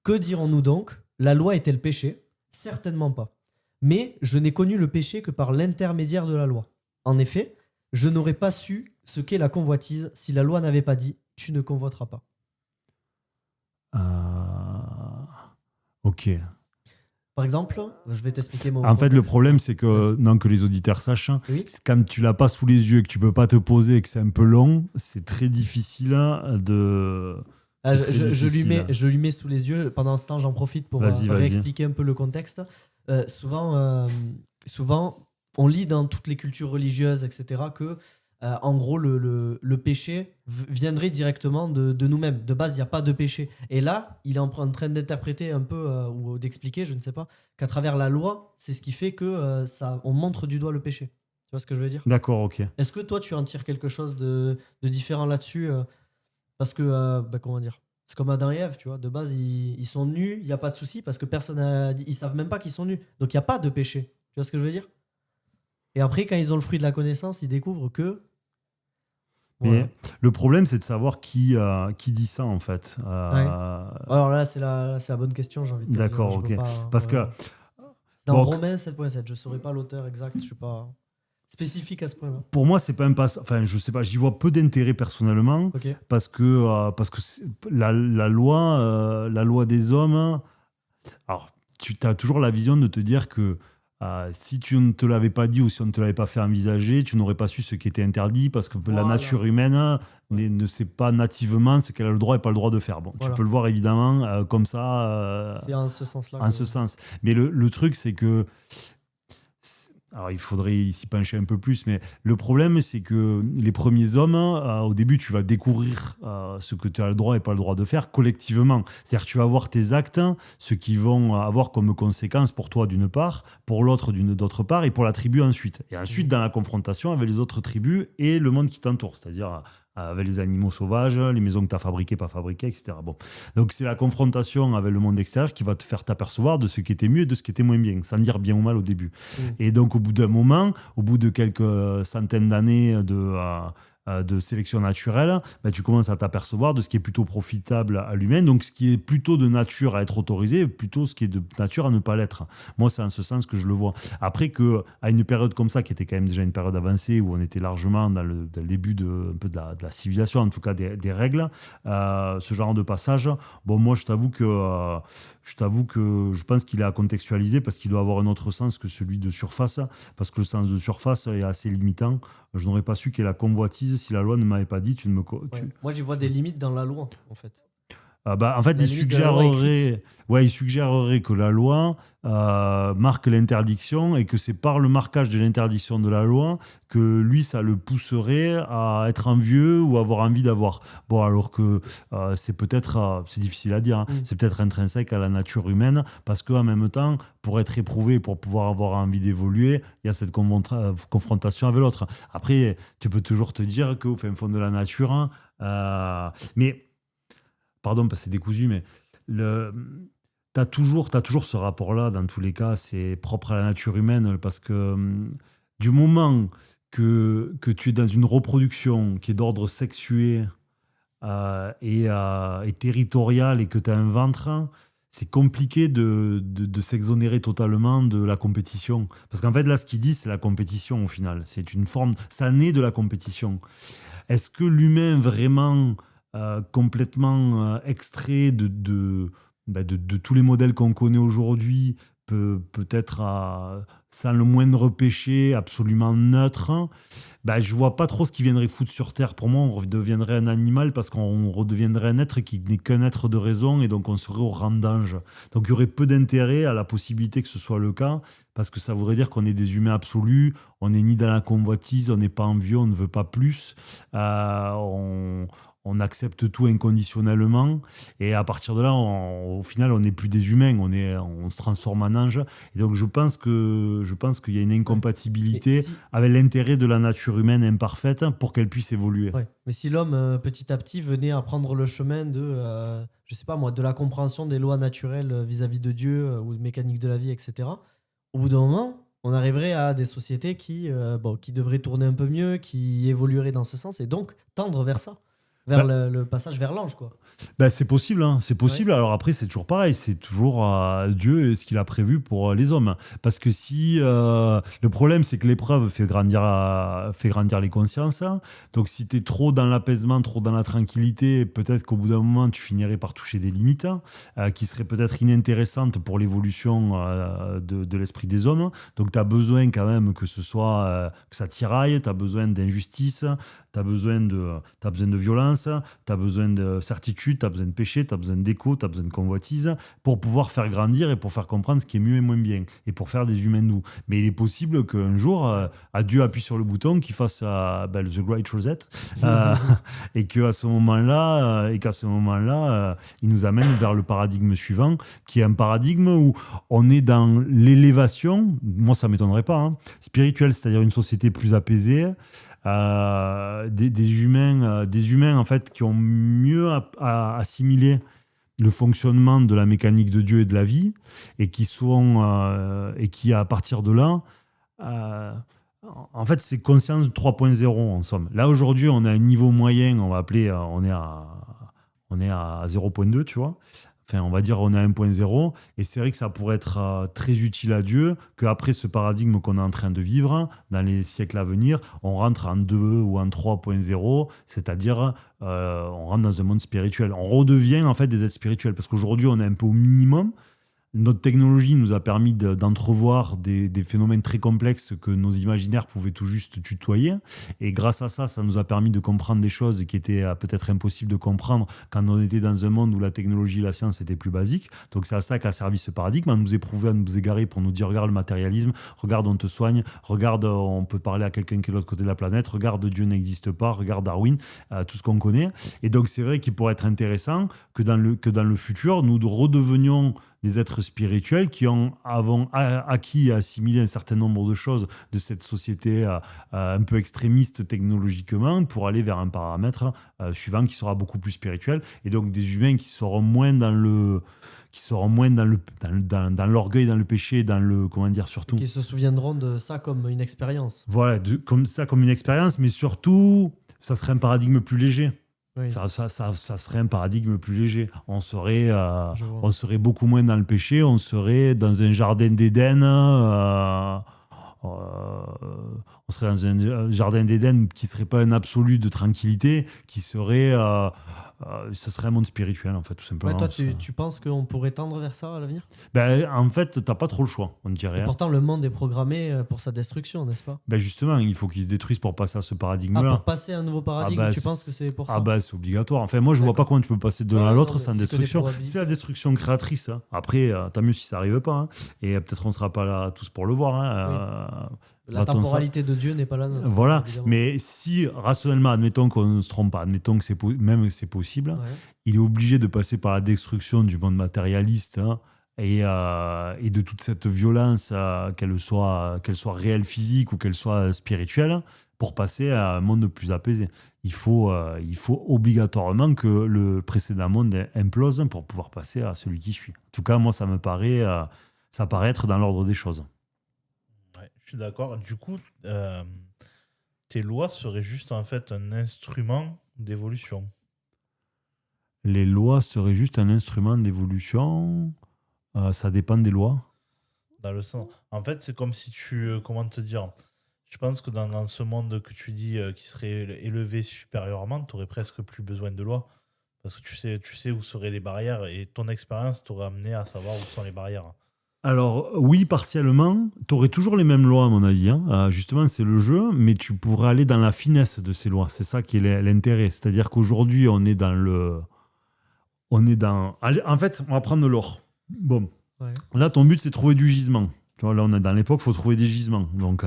Que dirons-nous donc ? La loi est-elle péché ? Certainement pas. Mais je n'ai connu le péché que par l'intermédiaire de la loi. En effet, je n'aurais pas su ce qu'est la convoitise si la loi n'avait pas dit « tu ne convoiteras pas ». Ok. Par exemple, je vais t'expliquer mon En fait, contexte. le problème, c'est que les auditeurs sachent, oui. Quand tu l'as pas sous les yeux et que tu peux pas te poser et que c'est un peu long, c'est très difficile de... Je lui mets sous les yeux. Pendant ce temps, j'en profite pour réexpliquer un peu le contexte. Souvent, on lit dans toutes les cultures religieuses, etc., que, en gros, le péché viendrait directement de nous-mêmes. De base, il n'y a pas de péché. Et là, il est en train d'interpréter un peu, ou d'expliquer, je ne sais pas, qu'à travers la loi, c'est ce qui fait que on montre du doigt le péché. Tu vois ce que je veux dire ? D'accord, ok. Est-ce que toi, tu en tires quelque chose de différent là-dessus parce que, comment dire, c'est comme Adam et Ève, tu vois. De base, ils sont nus, il n'y a pas de souci parce que ils savent même pas qu'ils sont nus. Donc, il n'y a pas de péché. Tu vois ce que je veux dire ? Et après, quand ils ont le fruit de la connaissance, ils découvrent que... Voilà. Mais le problème, c'est de savoir qui dit ça, en fait. Ouais. Alors là, c'est la bonne question, j'ai envie de te dire. D'accord, ok. Parce que... Dans Romains 7.7, je ne saurais pas l'auteur exact, je ne suis pas... spécifique à ce point-là. Pour moi, c'est pas un passage. Enfin, je sais pas, j'y vois peu d'intérêt personnellement, okay. parce que la loi des hommes. Alors, tu as toujours la vision de te dire que si tu ne te l'avais pas dit ou si on ne te l'avait pas fait envisager, tu n'aurais pas su ce qui était interdit, parce que la nature humaine ne sait pas nativement ce qu'elle a le droit et pas le droit de faire. Bon, tu peux le voir évidemment comme ça. C'est en ce sens-là. En ce sens. Mais le truc, c'est que. Alors, il faudrait s'y pencher un peu plus, mais le problème, c'est que les premiers hommes, au début, tu vas découvrir ce que tu as le droit et pas le droit de faire collectivement. C'est-à-dire que tu vas voir tes actes, ce qui vont avoir comme conséquence pour toi d'une part, pour l'autre d'autre part, et pour la tribu ensuite. Et ensuite, dans la confrontation avec les autres tribus et le monde qui t'entoure, c'est-à-dire avec les animaux sauvages, les maisons que tu as fabriquées, pas fabriquées, etc. Bon. Donc, c'est la confrontation avec le monde extérieur qui va te faire t'apercevoir de ce qui était mieux et de ce qui était moins bien, sans dire bien ou mal au début. Et donc, au bout d'un moment, au bout de quelques centaines d'années de sélection naturelle, tu commences à t'apercevoir de ce qui est plutôt profitable à l'humain, donc ce qui est plutôt de nature à être autorisé, plutôt ce qui est de nature à ne pas l'être. Moi, c'est en ce sens que je le vois. Après qu'à une période comme ça, qui était quand même déjà une période avancée, où on était largement dans le début un peu de la civilisation, en tout cas des règles, ce genre de passage, bon, moi, je t'avoue que je pense qu'il est à contextualiser parce qu'il doit avoir un autre sens que celui de surface, parce que le sens de surface est assez limitant. Je n'aurais pas su qu'il y ait la convoitise si la loi ne m'avait pas dit. Moi, j'y vois des limites dans la loi, en fait. En fait, il suggérerait que la loi marque l'interdiction et que c'est par le marquage de l'interdiction de la loi que lui, ça le pousserait à être envieux ou avoir envie d'avoir. Bon, alors que c'est peut-être, c'est difficile à dire, hein, c'est peut-être intrinsèque à la nature humaine parce qu'en même temps, pour être éprouvé, pour pouvoir avoir envie d'évoluer, il y a cette confrontation avec l'autre. Après, tu peux toujours te dire qu'au fin fond de la nature, hein, mais pardon, parce que c'est décousu, mais t'as toujours ce rapport-là, dans tous les cas, c'est propre à la nature humaine, parce que du moment que tu es dans une reproduction qui est d'ordre sexué et territorial et que tu as un ventre, c'est compliqué de s'exonérer totalement de la compétition. Parce qu'en fait, là, ce qu'il dit, c'est la compétition au final. C'est une forme, ça naît de la compétition. Est-ce que l'humain vraiment complètement extrait de tous les modèles qu'on connaît aujourd'hui, peut-être sans le moindre péché, absolument neutre, je vois pas trop ce qui viendrait foutre sur Terre. Pour moi, on redeviendrait un animal parce qu'on redeviendrait un être qui n'est qu'un être de raison et donc on serait au rang d'ange. Donc il y aurait peu d'intérêt à la possibilité que ce soit le cas parce que ça voudrait dire qu'on est des humains absolus, on n'est ni dans la convoitise, on n'est pas envieux, on ne veut pas plus, on accepte tout inconditionnellement et à partir de là, au final, on n'est plus des humains, on se transforme en ange. Et donc, je pense qu'il y a une incompatibilité avec l'intérêt de la nature humaine imparfaite pour qu'elle puisse évoluer. Ouais. Mais si l'homme, petit à petit, venait à prendre le chemin de, je sais pas moi, de la compréhension des lois naturelles vis-à-vis de Dieu ou de mécanique de la vie, etc., au bout d'un moment, on arriverait à des sociétés qui devraient tourner un peu mieux, qui évolueraient dans ce sens et donc tendre vers ça. Vers le passage vers l'ange, quoi. C'est possible, hein, c'est possible. Ouais. Alors après, c'est toujours pareil, c'est toujours Dieu et ce qu'il a prévu pour les hommes. Parce que si le problème, c'est que l'épreuve fait grandir les consciences. Donc si tu es trop dans l'apaisement, trop dans la tranquillité, peut-être qu'au bout d'un moment, tu finirais par toucher des limites qui seraient peut-être inintéressantes pour l'évolution de l'esprit des hommes. Donc tu as besoin quand même que ce soit que ça tiraille, tu as besoin d'injustice, tu as besoin de violence, tu as besoin de certitude, tu as besoin de péché, tu as besoin d'écho, tu as besoin de convoitise pour pouvoir faire grandir et pour faire comprendre ce qui est mieux et moins bien et pour faire des humains doux. Mais il est possible qu'un jour, Dieu appuie sur le bouton, qu'il fasse The Great Reset et qu'à ce moment-là, il nous amène vers le paradigme suivant qui est un paradigme où on est dans l'élévation, moi ça ne m'étonnerait pas, spirituelle, c'est-à-dire une société plus apaisée, des humains en fait qui ont mieux assimiler le fonctionnement de la mécanique de Dieu et de la vie et qui à partir de là en fait c'est conscience 3.0 en somme. Là aujourd'hui on a un niveau moyen, on va appeler on est à 0.2, tu vois. Enfin, on va dire on est à 1.0 et c'est vrai que ça pourrait être très utile à Dieu qu'après ce paradigme qu'on est en train de vivre dans les siècles à venir, on rentre en 2 ou en 3.0, c'est-à-dire on rentre dans un monde spirituel. On redevient en fait des êtres spirituels parce qu'aujourd'hui on est un peu au minimum. Notre technologie nous a permis d'entrevoir des phénomènes très complexes que nos imaginaires pouvaient tout juste tutoyer. Et grâce à ça, ça nous a permis de comprendre des choses qui étaient peut-être impossibles de comprendre quand on était dans un monde où la technologie et la science étaient plus basiques. Donc c'est à ça qu'a servi ce paradigme, à nous éprouver, à nous égarer pour nous dire regarde le matérialisme, regarde on te soigne, regarde on peut parler à quelqu'un qui est de l'autre côté de la planète, regarde Dieu n'existe pas, regarde Darwin, tout ce qu'on connaît. Et donc c'est vrai qu'il pourrait être intéressant que dans le futur, nous redevenions des êtres spirituels qui ont acquis et assimilé un certain nombre de choses de cette société un peu extrémiste technologiquement pour aller vers un paramètre suivant qui sera beaucoup plus spirituel et donc des humains qui seront moins dans l'orgueil, dans le péché, dans le surtout. Qui se souviendront de ça comme une expérience. Voilà, comme une expérience, mais surtout, ça serait un paradigme plus léger. Oui. Ça serait un paradigme plus léger. On serait beaucoup moins dans le péché, on serait dans un jardin d'Éden on serait dans un jardin d'Éden qui serait pas un absolu de tranquillité, qui serait, ce serait un monde spirituel en fait, tout simplement. Ouais, toi, tu penses qu'on pourrait tendre vers ça à l'avenir? En fait, t'as pas trop le choix, on dirait. Et pourtant, le monde est programmé pour sa destruction, n'est-ce pas? Justement, il faut qu'il se détruise pour passer à ce paradigme-là. Pour passer à un nouveau paradigme, tu penses que c'est pour ça? C'est obligatoire. Enfin, moi, je vois pas comment tu peux passer de l'un à l'autre sans destruction. C'est la destruction créatrice. Hein. Après, tant mieux si ça arrive pas. Hein. Et peut-être on sera pas là tous pour le voir. Hein. La temporalité de Dieu n'est pas la nôtre. Voilà. Évidemment. Mais si, rationnellement, admettons qu'on ne se trompe pas, admettons que c'est possible, il est obligé de passer par la destruction du monde matérialiste, hein, et de toute cette violence, qu'elle soit réelle, physique ou qu'elle soit spirituelle, pour passer à un monde plus apaisé. Il faut obligatoirement que le précédent monde implose pour pouvoir passer à celui qui suit. En tout cas, moi, ça paraît être dans l'ordre des choses. Ouais, je suis d'accord. Du coup, tes lois seraient juste en fait un instrument d'évolution. Les lois seraient juste un instrument d'évolution. Ça dépend des lois. Dans le sens. En fait, c'est comme si comment te dire. Je pense que dans ce monde que tu dis qui serait élevé supérieurement, tu n'aurais presque plus besoin de loi. Parce que tu sais où seraient les barrières et ton expérience t'aurait amené à savoir où sont les barrières. Alors, oui, partiellement. Tu aurais toujours les mêmes lois, à mon avis. Hein. Justement, c'est le jeu, mais tu pourrais aller dans la finesse de ces lois. C'est ça qui est l'intérêt. C'est-à-dire qu'aujourd'hui, on est dans le. En fait, on va prendre de l'or. Bon. Ouais. Là, ton but, c'est de trouver du gisement. Tu vois, là, on est dans l'époque, il faut trouver des gisements. Donc,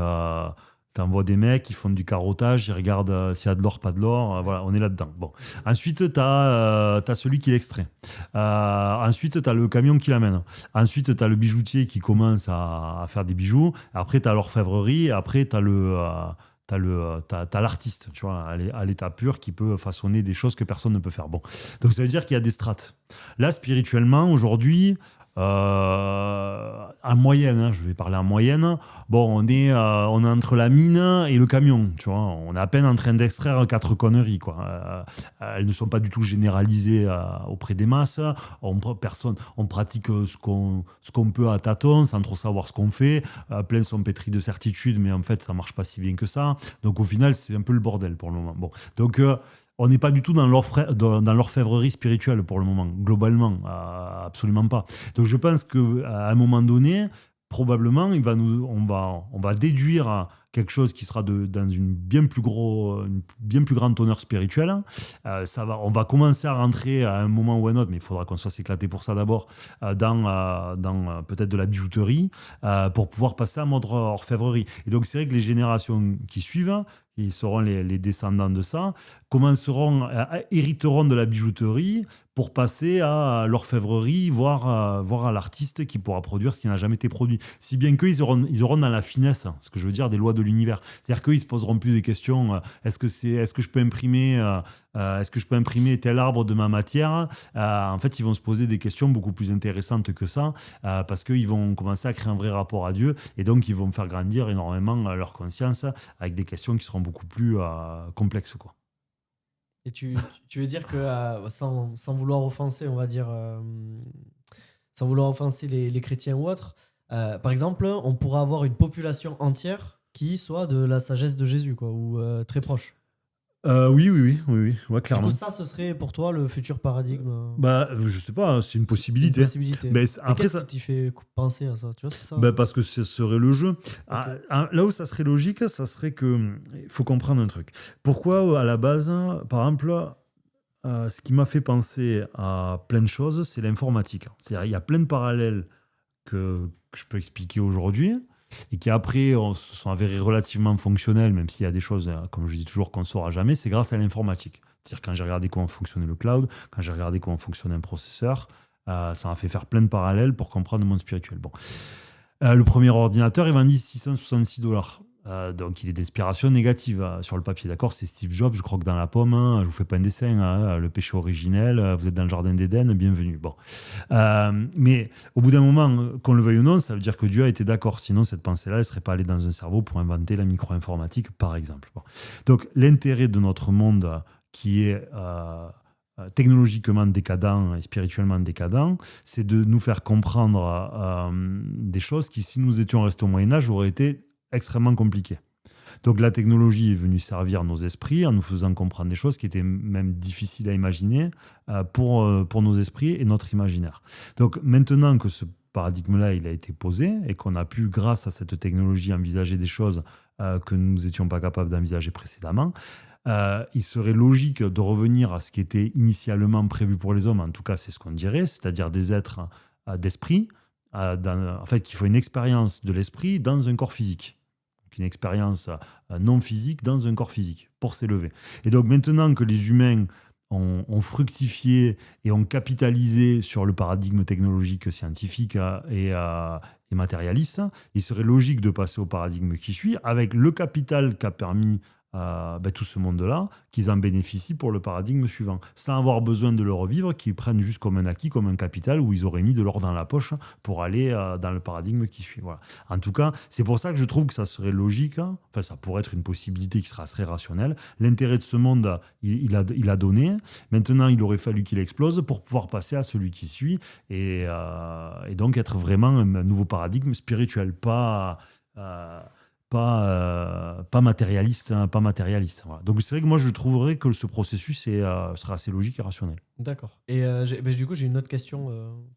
tu envoies des mecs, ils font du carottage, ils regardent s'il y a de l'or, pas de l'or. Voilà, on est là-dedans. Bon. Ensuite, tu as celui qui l'extrait. Ensuite, tu as le camion qui l'amène. Ensuite, tu as le bijoutier qui commence à faire des bijoux. Après, tu as l'orfèvrerie. Après, tu as t'as l'artiste, tu vois, à l'état pur, qui peut façonner des choses que personne ne peut faire. Bon. Donc, ça veut dire qu'il y a des strates. Là, spirituellement, aujourd'hui, en moyenne, hein, je vais parler en moyenne, bon, on est entre la mine et le camion, tu vois, on est à peine en train d'extraire 4 conneries, quoi. Elles ne sont pas du tout généralisées auprès des masses, on pratique ce qu'on peut à tâtons, sans trop savoir ce qu'on fait, plein sont pétris de certitudes, mais en fait ça marche pas si bien que ça, donc au final c'est un peu le bordel pour le moment. Bon, donc on n'est pas du tout dans l'orfèvrerie spirituelle pour le moment, globalement, absolument pas. Donc je pense qu'à un moment donné, probablement, on va déduire quelque chose qui sera dans une bien plus grande honneur spirituelle. On va commencer à rentrer à un moment ou un autre, mais il faudra qu'on soit s'éclater pour ça d'abord, dans peut-être de la bijouterie, pour pouvoir passer à mode orfèvrerie. Et donc c'est vrai que les générations qui suivent, qui seront les descendants de ça, hériteront de la bijouterie pour passer à l'orfèvrerie, voire à l'artiste qui pourra produire ce qui n'a jamais été produit. Si bien qu'ils auront dans la finesse, ce que je veux dire, des lois de l'univers. C'est-à-dire qu'ils se poseront plus des questions, est-ce que je peux imprimer tel arbre de ma matière? En fait, ils vont se poser des questions beaucoup plus intéressantes que ça, parce qu'ils vont commencer à créer un vrai rapport à Dieu, et donc ils vont faire grandir énormément leur conscience avec des questions qui seront beaucoup plus complexes, quoi. Et tu veux dire que sans vouloir offenser, on va dire, sans vouloir offenser les chrétiens ou autres, par exemple, on pourra avoir une population entière qui soit de la sagesse de Jésus, quoi, ou très proche. Oui, ouais, clairement. Du coup, ça, ce serait pour toi le futur paradigme? Je sais pas, c'est une possibilité. Mais après, qu'est-ce qui te fait penser à ça? Tu vois, c'est ça. Parce que ce serait le jeu. Okay. Là où ça serait logique, ça serait que il faut comprendre un truc. Pourquoi, à la base, par exemple, ce qui m'a fait penser à plein de choses, c'est l'informatique. C'est-à-dire, il y a plein de parallèles que je peux expliquer aujourd'hui, et qui après se sont avérés relativement fonctionnels, même s'il y a des choses, comme je dis toujours, qu'on ne saura jamais, c'est grâce à l'informatique. C'est-à-dire quand j'ai regardé comment fonctionnait le cloud, quand j'ai regardé comment fonctionnait un processeur, ça m'a fait faire plein de parallèles pour comprendre le monde spirituel. Bon. Le premier ordinateur, il vendit $666. Donc il est d'inspiration négative sur le papier, d'accord? C'est Steve Jobs, je croque dans la pomme, hein, je vous fais pas un dessin, le péché originel, vous êtes dans le jardin d'Éden, bienvenue. Bon. Mais au bout d'un moment, qu'on le veuille ou non, ça veut dire que Dieu a été d'accord, sinon cette pensée-là, elle ne serait pas allée dans un cerveau pour inventer la micro-informatique, par exemple. Bon. Donc l'intérêt de notre monde qui est technologiquement décadent et spirituellement décadent, c'est de nous faire comprendre des choses qui, si nous étions restés au Moyen-Âge, auraient été extrêmement compliqué. Donc la technologie est venue servir nos esprits en nous faisant comprendre des choses qui étaient même difficiles à imaginer pour nos esprits et notre imaginaire. Donc maintenant que ce paradigme-là il a été posé et qu'on a pu, grâce à cette technologie, envisager des choses que nous n'étions pas capables d'envisager précédemment, il serait logique de revenir à ce qui était initialement prévu pour les hommes, en tout cas c'est ce qu'on dirait, c'est-à-dire des êtres d'esprit, en fait qu'il faut une expérience de l'esprit dans un corps physique. Une expérience non physique dans un corps physique pour s'élever. Et donc maintenant que les humains ont fructifié et ont capitalisé sur le paradigme technologique, scientifique et matérialiste, il serait logique de passer au paradigme qui suit avec le capital qu'a permis tout ce monde-là, qu'ils en bénéficient pour le paradigme suivant, sans avoir besoin de le revivre, qu'ils prennent juste comme un acquis, comme un capital, où ils auraient mis de l'or dans la poche pour aller dans le paradigme qui suit. Voilà. En tout cas, c'est pour ça que je trouve que ça serait logique, enfin ça pourrait être une possibilité qui sera très rationnelle. L'intérêt de ce monde, il a donné, maintenant il aurait fallu qu'il explose pour pouvoir passer à celui qui suit, et donc être vraiment un nouveau paradigme spirituel, pas matérialiste. Voilà. Donc c'est vrai que moi je trouverais que ce processus sera assez logique et rationnel. D'accord. Et du coup j'ai une autre question,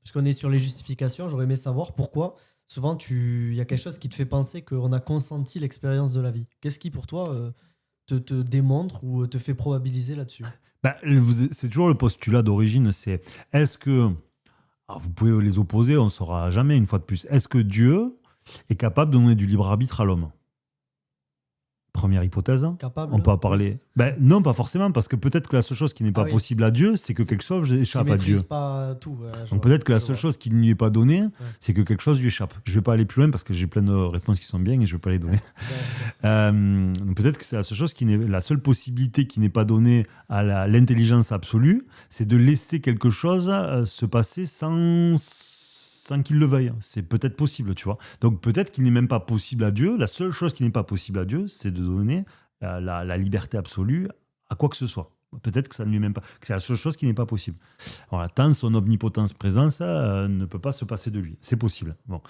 puisqu'on est sur les justifications, j'aurais aimé savoir pourquoi souvent il y a quelque chose qui te fait penser qu'on a consenti l'expérience de la vie. Qu'est-ce qui pour toi te démontre ou te fait probabiliser là-dessus? C'est toujours le postulat d'origine, c'est est-ce que, alors vous pouvez les opposer, on ne saura jamais une fois de plus, est-ce que Dieu est capable de donner du libre arbitre à l'homme? Première hypothèse, capable, on peut en parler. Non, pas forcément, parce que peut-être que la seule chose qui n'est pas possible à Dieu, c'est que quelque chose échappe à Dieu. Pas tout, donc peut-être que la seule chose qui ne lui est pas donnée, c'est que quelque chose lui échappe. Je ne vais pas aller plus loin parce que j'ai plein de réponses qui sont bien et je ne vais pas les donner. Peut-être que c'est la seule chose la seule possibilité qui n'est pas donnée à l'intelligence absolue, c'est de laisser quelque chose se passer sans qu'il le veuille. C'est peut-être possible, tu vois. Donc peut-être qu'il n'est même pas possible à Dieu. La seule chose qui n'est pas possible à Dieu, c'est de donner la liberté absolue à quoi que ce soit. Peut-être que ça ne lui est même pas. Que c'est la seule chose qui n'est pas possible. Voilà, tant son omnipotence présence ne peut pas se passer de lui. C'est possible. Bon.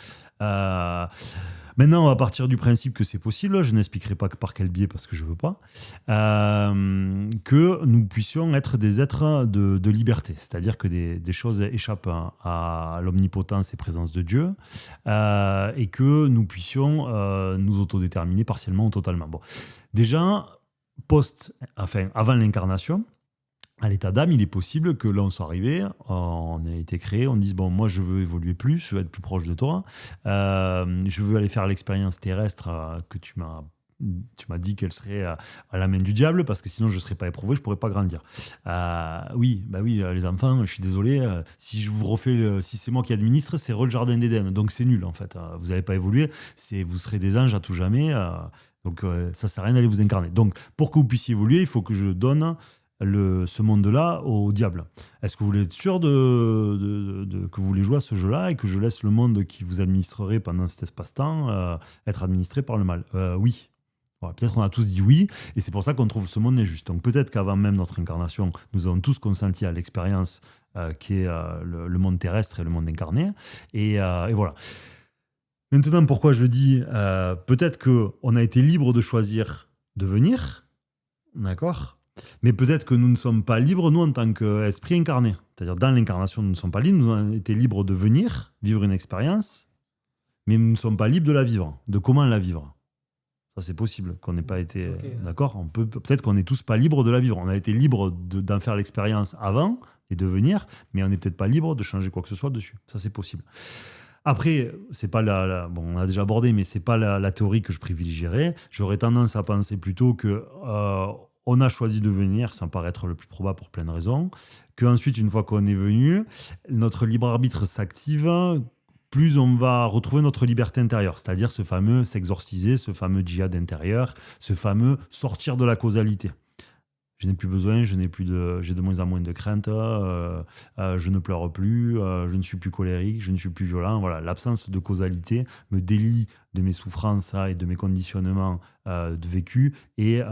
Maintenant, on va partir du principe que c'est possible. Je n'expliquerai pas par quel biais parce que je ne veux pas. Que nous puissions être des êtres de liberté. C'est-à-dire que des choses échappent à l'omnipotence et présence de Dieu et que nous puissions nous autodéterminer partiellement ou totalement. Bon. Déjà, avant l'incarnation, à l'état d'âme, il est possible que là, on soit arrivé, on a été créé, on dise bon, moi je veux évoluer plus, je veux être plus proche de toi, je veux aller faire l'expérience terrestre que tu m'as dit qu'elle serait à la main du diable, parce que sinon je ne serais pas éprouvé, je ne pourrais pas grandir. Oui, les enfants, je suis désolé, si je vous refais, si c'est moi qui administre, c'est le jardin d'Éden, donc c'est nul en fait. Vous n'avez pas évolué, vous serez des anges à tout jamais, donc ça ne sert à rien d'aller vous incarner. Donc pour que vous puissiez évoluer, il faut que je donne ce monde-là au diable. Est-ce que vous voulez être sûr que vous voulez jouer à ce jeu-là et que je laisse le monde qui vous administrerait pendant cet espace-temps être administré par le mal? Oui. Voilà, peut-être qu'on a tous dit oui, et c'est pour ça qu'on trouve ce monde injuste. Donc peut-être qu'avant même notre incarnation, nous avons tous consenti à l'expérience qui est le monde terrestre et le monde incarné. Et voilà. Maintenant, pourquoi je dis peut-être qu'on a été libre de choisir de venir, d'accord, mais peut-être que nous ne sommes pas libres, nous, en tant qu'esprit incarné. C'est-à-dire, dans l'incarnation, nous ne sommes pas libres, nous avons été libres de venir, vivre une expérience, mais nous ne sommes pas libres de la vivre, de comment la vivre. Ça, c'est possible qu'on n'ait pas été... Okay. D'accord, peut-être qu'on n'est tous pas libres de la vivre. On a été libres d'en faire l'expérience avant et de venir, mais on n'est peut-être pas libre de changer quoi que ce soit dessus. Ça, c'est possible. Après, c'est pas bon, on a déjà abordé, mais c'est pas la théorie que je privilégierais. J'aurais tendance à penser plutôt que on a choisi de venir, ça me paraît être le plus probable pour plein de raisons, qu'ensuite, une fois qu'on est venu, notre libre arbitre s'active, plus on va retrouver notre liberté intérieure, c'est-à-dire ce fameux s'exorciser, ce fameux djihad intérieur, ce fameux sortir de la causalité. Je n'ai plus besoin, j'ai de moins en moins de crainte, je ne pleure plus, je ne suis plus colérique, je ne suis plus violent. Voilà, l'absence de causalité me délie de mes souffrances et de mes conditionnements de vécu et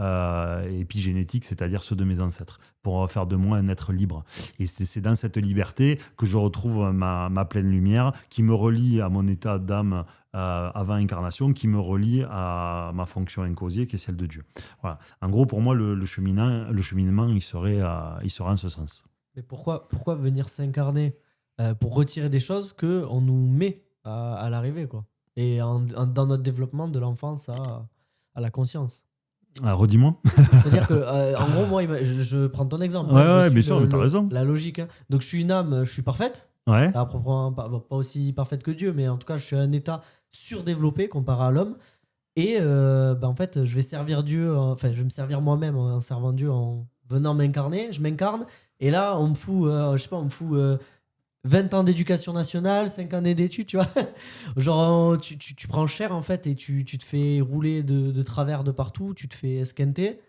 épigénétique, c'est-à-dire ceux de mes ancêtres, pour faire de moi un être libre. Et c'est dans cette liberté que je retrouve ma pleine lumière, qui me relie à mon état d'âme avant incarnation, qui me relie à ma fonction incosiée, qui est celle de Dieu. Voilà. En gros, pour moi, le cheminement, il serait en ce sens. Mais pourquoi venir s'incarner pour retirer des choses qu'on nous met à l'arrivée, quoi. Et dans notre développement de l'enfance à la conscience. Ah, redis-moi. C'est-à-dire que, en gros, moi, je prends ton exemple. Ouais, bien sûr, t'as raison. La logique. Hein. Donc, je suis une âme, je suis parfaite. Ouais. Pas aussi parfaite que Dieu, mais en tout cas, je suis un état surdéveloppé comparé à l'homme. Et en fait, je vais servir Dieu, je vais me servir moi-même en servant Dieu, en venant m'incarner. Je m'incarne. Et là, on me fout, 20 ans d'éducation nationale, 5 années d'études, tu vois. Genre, tu prends cher, en fait, et tu te fais rouler de travers de partout, tu te fais esquinter.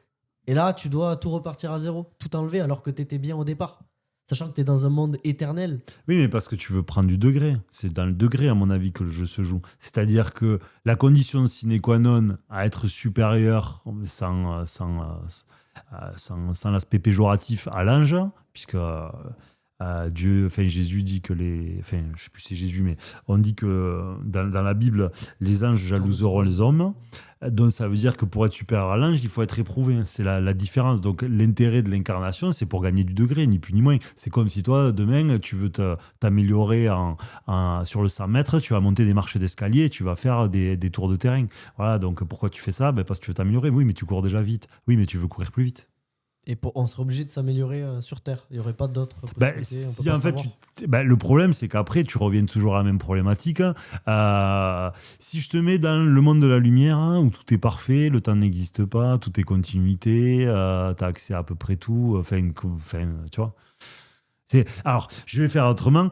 Et là, tu dois tout repartir à zéro, tout enlever, alors que tu étais bien au départ. Sachant que tu es dans un monde éternel. Oui, mais parce que tu veux prendre du degré. C'est dans le degré, à mon avis, que le jeu se joue. C'est-à-dire que la condition sine qua non à être supérieur sans l'aspect péjoratif à l'ange, puisque Jésus dit que je sais plus si c'est Jésus, mais on dit que dans la Bible, les anges jalouseront les hommes. Donc ça veut dire que pour être supérieur à l'ange, il faut être éprouvé. C'est la différence. Donc l'intérêt de l'incarnation, c'est pour gagner du degré, ni plus ni moins. C'est comme si toi, demain, tu veux t'améliorer sur le 100 mètres, tu vas monter des marches d'escalier, tu vas faire des tours de terrain. Voilà, donc pourquoi tu fais ça? Parce que tu veux t'améliorer. Oui, mais tu cours déjà vite. Oui, mais tu veux courir plus vite. Et on serait obligé de s'améliorer sur Terre. Il n'y aurait pas d'autres possibilités. Si en fait, le problème, c'est qu'après, tu reviens toujours à la même problématique. Si je te mets dans le monde de la lumière, où tout est parfait, le temps n'existe pas, tout est continuité, tu as accès à peu près tout, tu vois. Alors, je vais faire autrement.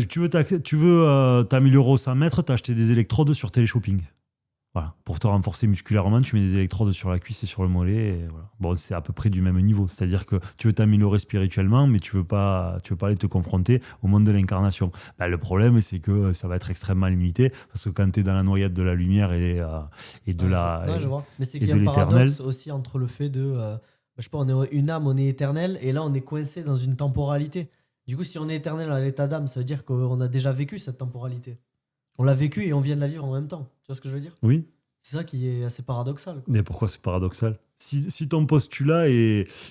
Tu veux t'améliorer au 100 mètres, tu as acheté des électrodes sur téléshopping. Voilà. Pour te renforcer musculairement, tu mets des électrodes sur la cuisse et sur le mollet. Et voilà. Bon, c'est à peu près du même niveau. C'est-à-dire que tu veux t'améliorer spirituellement, mais tu veux pas aller te confronter au monde de l'incarnation. Le problème, c'est que ça va être extrêmement limité, parce que quand tu es dans la noyade de la lumière et de la je vois. Mais c'est qu'il y a un paradoxe aussi entre le fait de... on est une âme, on est éternel, et là, on est coincé dans une temporalité. Du coup, si on est éternel à l'état d'âme, ça veut dire qu'on a déjà vécu cette temporalité. On l'a vécu et on vient de la vivre en même temps. Tu vois ce que je veux dire? Oui. C'est ça qui est assez paradoxal. Mais pourquoi c'est paradoxal? Si ton postulat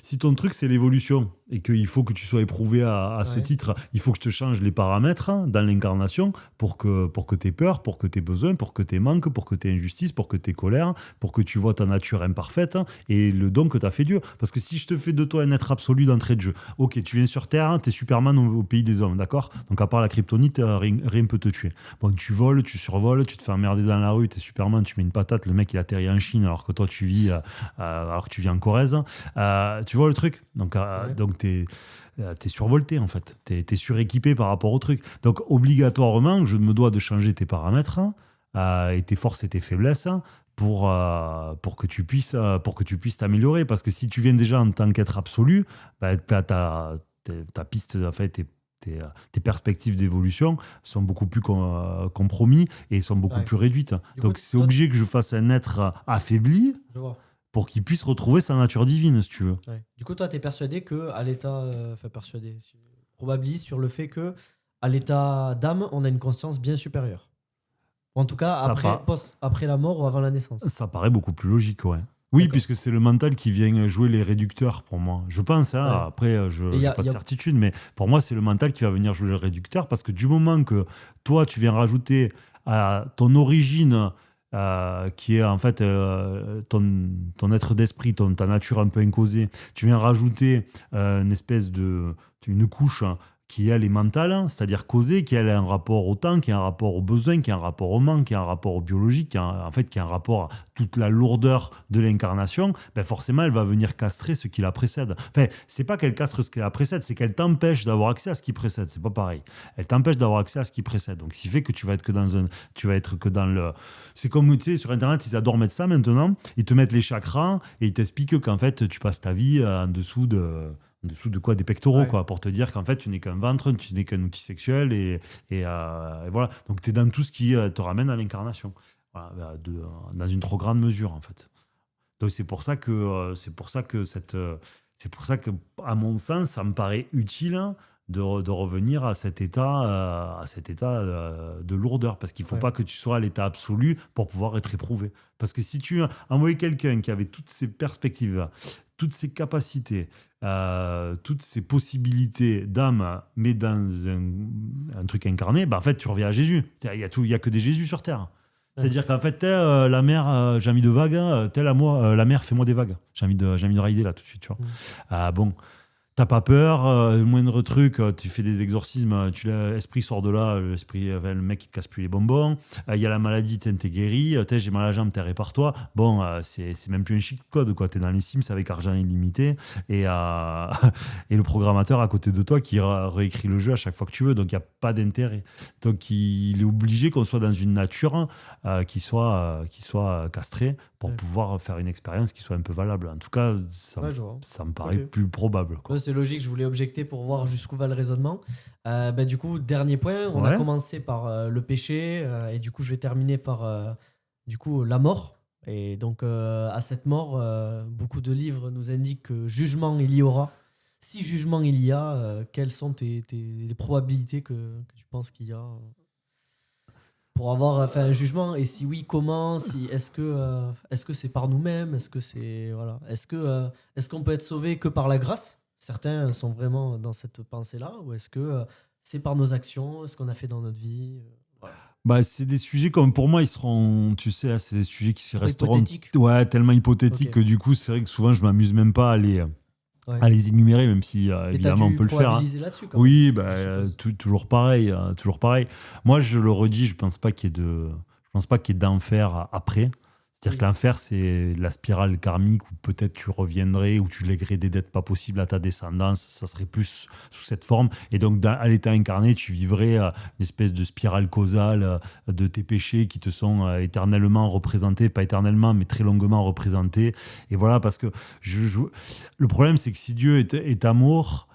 si ton truc c'est l'évolution et qu'il faut que tu sois éprouvé à ce titre, il faut que je te change les paramètres dans l'incarnation pour que tu aies peur, pour que tu aies besoin, pour que tu aies manque, pour que tu aies injustice, pour que tu aies colère, pour que tu vois ta nature imparfaite et le don que tu as fait Dieu. Parce que si je te fais de toi un être absolu d'entrée de jeu, ok, tu viens sur Terre, tu es Superman au pays des hommes, d'accord? Donc à part la kryptonite, rien ne peut te tuer. Bon, tu voles, tu survoles, tu te fais emmerder dans la rue, tu es Superman, tu mets une patate, le mec il atterrit en Chine alors que toi tu vis en Corrèze. Tu vois le truc? Donc t'es survolté en fait, t'es suréquipé par rapport au truc. Donc obligatoirement, je me dois de changer tes paramètres et tes forces et tes faiblesses pour que tu puisses t'améliorer. Parce que si tu viens déjà en tant qu'être absolu, ta piste, en fait, tes perspectives d'évolution sont beaucoup plus compromis et sont beaucoup plus réduites. Donc c'est obligé que je fasse un être affaibli. Je vois. Pour qu'il puisse retrouver sa nature divine, si tu veux. Ouais. Du coup, toi, tu es persuadé qu'à l'état... probabiliste sur le fait qu'à l'état d'âme, on a une conscience bien supérieure. En tout cas, après la mort ou avant la naissance. Ça paraît beaucoup plus logique, ouais. Oui, d'accord. Puisque c'est le mental qui vient jouer les réducteurs pour moi. Je pense, après, je n'ai pas de certitude, mais pour moi, c'est le mental qui va venir jouer les réducteurs parce que du moment que toi, tu viens rajouter à ton origine... qui est en fait ton être d'esprit, ta nature un peu incosée, tu viens rajouter une couche qui elle est mentale, c'est-à-dire causée, qui elle a un rapport au temps, qui a un rapport aux besoins, qui a un rapport au manque, qui a un rapport au biologique, qui a un rapport à toute la lourdeur de l'incarnation, forcément elle va venir castrer ce qui la précède. Enfin, c'est pas qu'elle castre ce qui la précède, c'est qu'elle t'empêche d'avoir accès à ce qui précède, c'est pas pareil. Elle t'empêche d'avoir accès à ce qui précède. Donc ce qui fait que tu vas être que dans le... C'est comme, tu sais, sur Internet, ils adorent mettre ça maintenant, ils te mettent les chakras et ils t'expliquent qu'en fait, tu passes ta vie en dessous de quoi, des pectoraux, quoi, pour te dire qu'en fait tu n'es qu'un ventre, tu n'es qu'un outil sexuel et voilà, donc tu es dans tout ce qui te ramène à l'incarnation, voilà, dans une trop grande mesure en fait. Donc c'est pour ça que à mon sens, ça me paraît utile de revenir à cet état de lourdeur, parce qu'il ne faut pas que tu sois à l'état absolu pour pouvoir être éprouvé. Parce que si tu envoyais quelqu'un qui avait toutes ces perspectives, toutes ces capacités, toutes ces possibilités d'âme, mais dans un truc incarné, en fait, tu reviens à Jésus. Il y a que des Jésus sur Terre. C'est-à-dire qu'en fait, la mer, j'ai envie de vagues, à moi, la mer, fais-moi des vagues. J'ai envie de rider là tout de suite, tu vois. Bon. T'as pas peur, le moindre truc, tu fais des exorcismes, l'esprit sort de là, le mec qui te casse plus les bonbons, il y a la maladie, t'es guéri, j'ai mal à la jambe, t'es répare-toi. Bon, c'est même plus un cheat code, quoi. T'es dans les Sims avec argent illimité et le programmateur à côté de toi qui réécrit le jeu à chaque fois que tu veux, donc il n'y a pas d'intérêt. Donc il est obligé qu'on soit dans une nature qui soit castrée pour pouvoir faire une expérience qui soit un peu valable. En tout cas, ça me paraît plus probable, quoi. C'est logique, je voulais objecter pour voir jusqu'où va le raisonnement. Du coup, dernier point, on a commencé par le péché et du coup, je vais terminer par la mort. Et donc, à cette mort, beaucoup de livres nous indiquent que jugement il y aura. Si jugement il y a, quelles sont les probabilités que tu penses qu'il y a pour avoir un jugement, et si oui, comment, est-ce que c'est par nous-mêmes, est-ce qu'on peut être sauvé que par la grâce? Certains sont vraiment dans cette pensée-là, ou est-ce que c'est par nos actions, ce qu'on a fait dans notre vie? C'est des sujets comme, pour moi, ils seront, tu sais, c'est des sujets qui resteront tellement hypothétiques que du coup, c'est vrai que souvent, je m'amuse même pas à les énumérer, même si évidemment on peut le faire. Oui, toujours pareil. Moi, je le redis, je pense pas qu'il y ait d'enfer après. C'est-à-dire que l'enfer, c'est la spirale karmique où peut-être tu reviendrais, où tu lèguerais des dettes pas possibles à ta descendance. Ça serait plus sous cette forme. Et donc, à l'état incarné, tu vivrais une espèce de spirale causale de tes péchés qui te sont éternellement représentés, pas éternellement, mais très longuement représentés. Et voilà, parce que le problème, c'est que si Dieu est amour,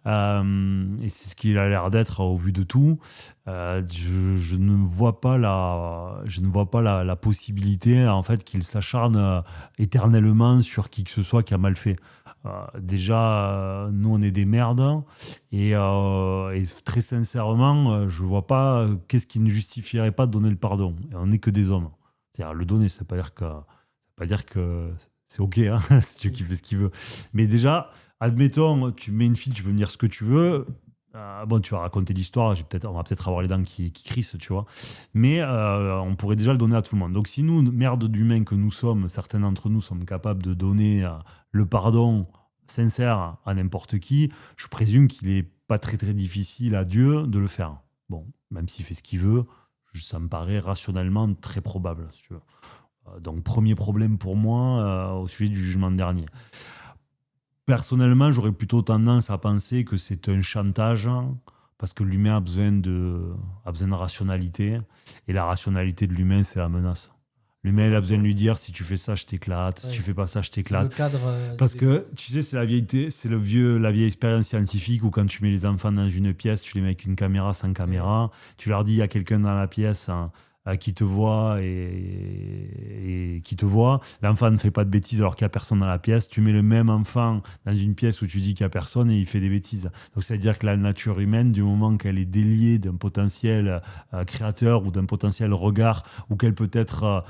et c'est ce qu'il a l'air d'être au vu de tout, je ne vois pas la possibilité en fait qu'il s'acharne éternellement sur qui que ce soit qui a mal fait. Déjà, nous on est des merdes et très sincèrement, je vois pas qu'est-ce qui ne justifierait pas de donner le pardon. Et on n'est que des hommes. C'est-à-dire, le donner, ça ne veut pas dire que c'est ok, hein, c'est Dieu qui fait ce qu'il veut. Mais déjà, admettons, tu mets une file, tu peux me dire ce que tu veux. Tu vas raconter l'histoire, on va peut-être avoir les dents qui crissent, tu vois. Mais on pourrait déjà le donner à tout le monde. Donc si nous, merde d'humains que nous sommes, certains d'entre nous sommes capables de donner le pardon sincère à n'importe qui, je présume qu'il n'est pas très très difficile à Dieu de le faire. Bon, même s'il fait ce qu'il veut, ça me paraît rationnellement très probable, si tu veux. Donc premier problème pour moi au sujet du jugement dernier. Personnellement, j'aurais plutôt tendance à penser que c'est un chantage parce que l'humain a besoin de rationalité et la rationalité de l'humain, c'est la menace. L'humain, il a besoin de lui dire si tu fais ça, je t'éclate, si tu fais pas ça, je t'éclate. C'est le cadre, parce que tu sais, c'est la vieille expérience scientifique où quand tu mets les enfants dans une pièce, tu les mets avec une caméra, sans caméra, tu leur dis il y a quelqu'un dans la pièce qui te voit et qui te voit. L'enfant ne fait pas de bêtises alors qu'il n'y a personne dans la pièce. Tu mets le même enfant dans une pièce où tu dis qu'il n'y a personne et il fait des bêtises. Donc, c'est-à-dire que la nature humaine, du moment qu'elle est déliée d'un potentiel créateur ou d'un potentiel regard ou qu'elle peut être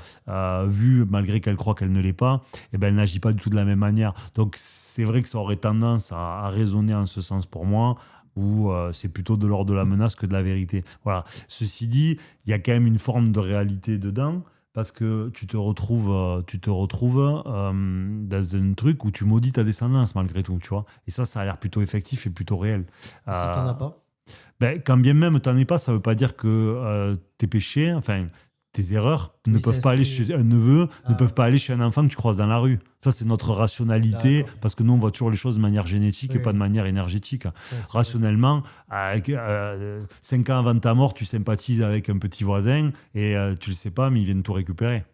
vue malgré qu'elle croit qu'elle ne l'est pas, elle n'agit pas du tout de la même manière. Donc, c'est vrai que ça aurait tendance à raisonner en ce sens pour moi, où c'est plutôt de l'ordre de la menace que de la vérité. Voilà. Ceci dit, il y a quand même une forme de réalité dedans, parce que tu te retrouves dans un truc où tu maudis ta descendance malgré tout, tu vois. Et ça a l'air plutôt effectif et plutôt réel. Si t'en as pas, quand bien même t'en es pas, ça veut pas dire que tes péchés, enfin tes erreurs ne peuvent pas aller chez un neveu, ne peuvent pas aller chez un enfant que tu croises dans la rue. Ça, c'est notre rationalité, parce que nous, on voit toujours les choses de manière génétique et pas de manière énergétique. Rationnellement, 5 ans avant ta mort, tu sympathises avec un petit voisin et tu le sais pas, mais il vient de tout récupérer.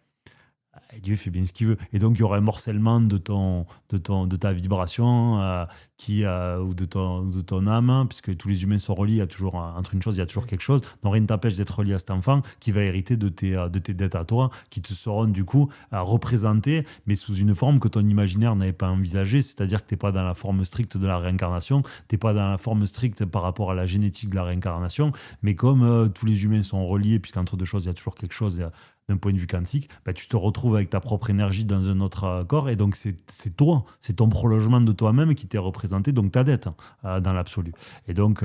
Et Dieu fait bien ce qu'il veut. Et donc, il y aura un morcellement de ta vibration ou de ton âme, puisque tous les humains sont reliés. Il y a toujours, entre une chose, il y a toujours quelque chose. Donc, rien ne t'empêche d'être relié à cet enfant qui va hériter de tes dettes à toi, qui te seront du coup représentées, mais sous une forme que ton imaginaire n'avait pas envisagée. C'est-à-dire que tu n'es pas dans la forme stricte de la réincarnation, tu n'es pas dans la forme stricte par rapport à la génétique de la réincarnation, mais comme tous les humains sont reliés, puisqu'entre deux choses, il y a toujours quelque chose. D'un point de vue quantique, tu te retrouves avec ta propre énergie dans un autre corps, et donc c'est toi, c'est ton prolongement de toi-même qui t'est représenté, donc ta dette dans l'absolu. Et donc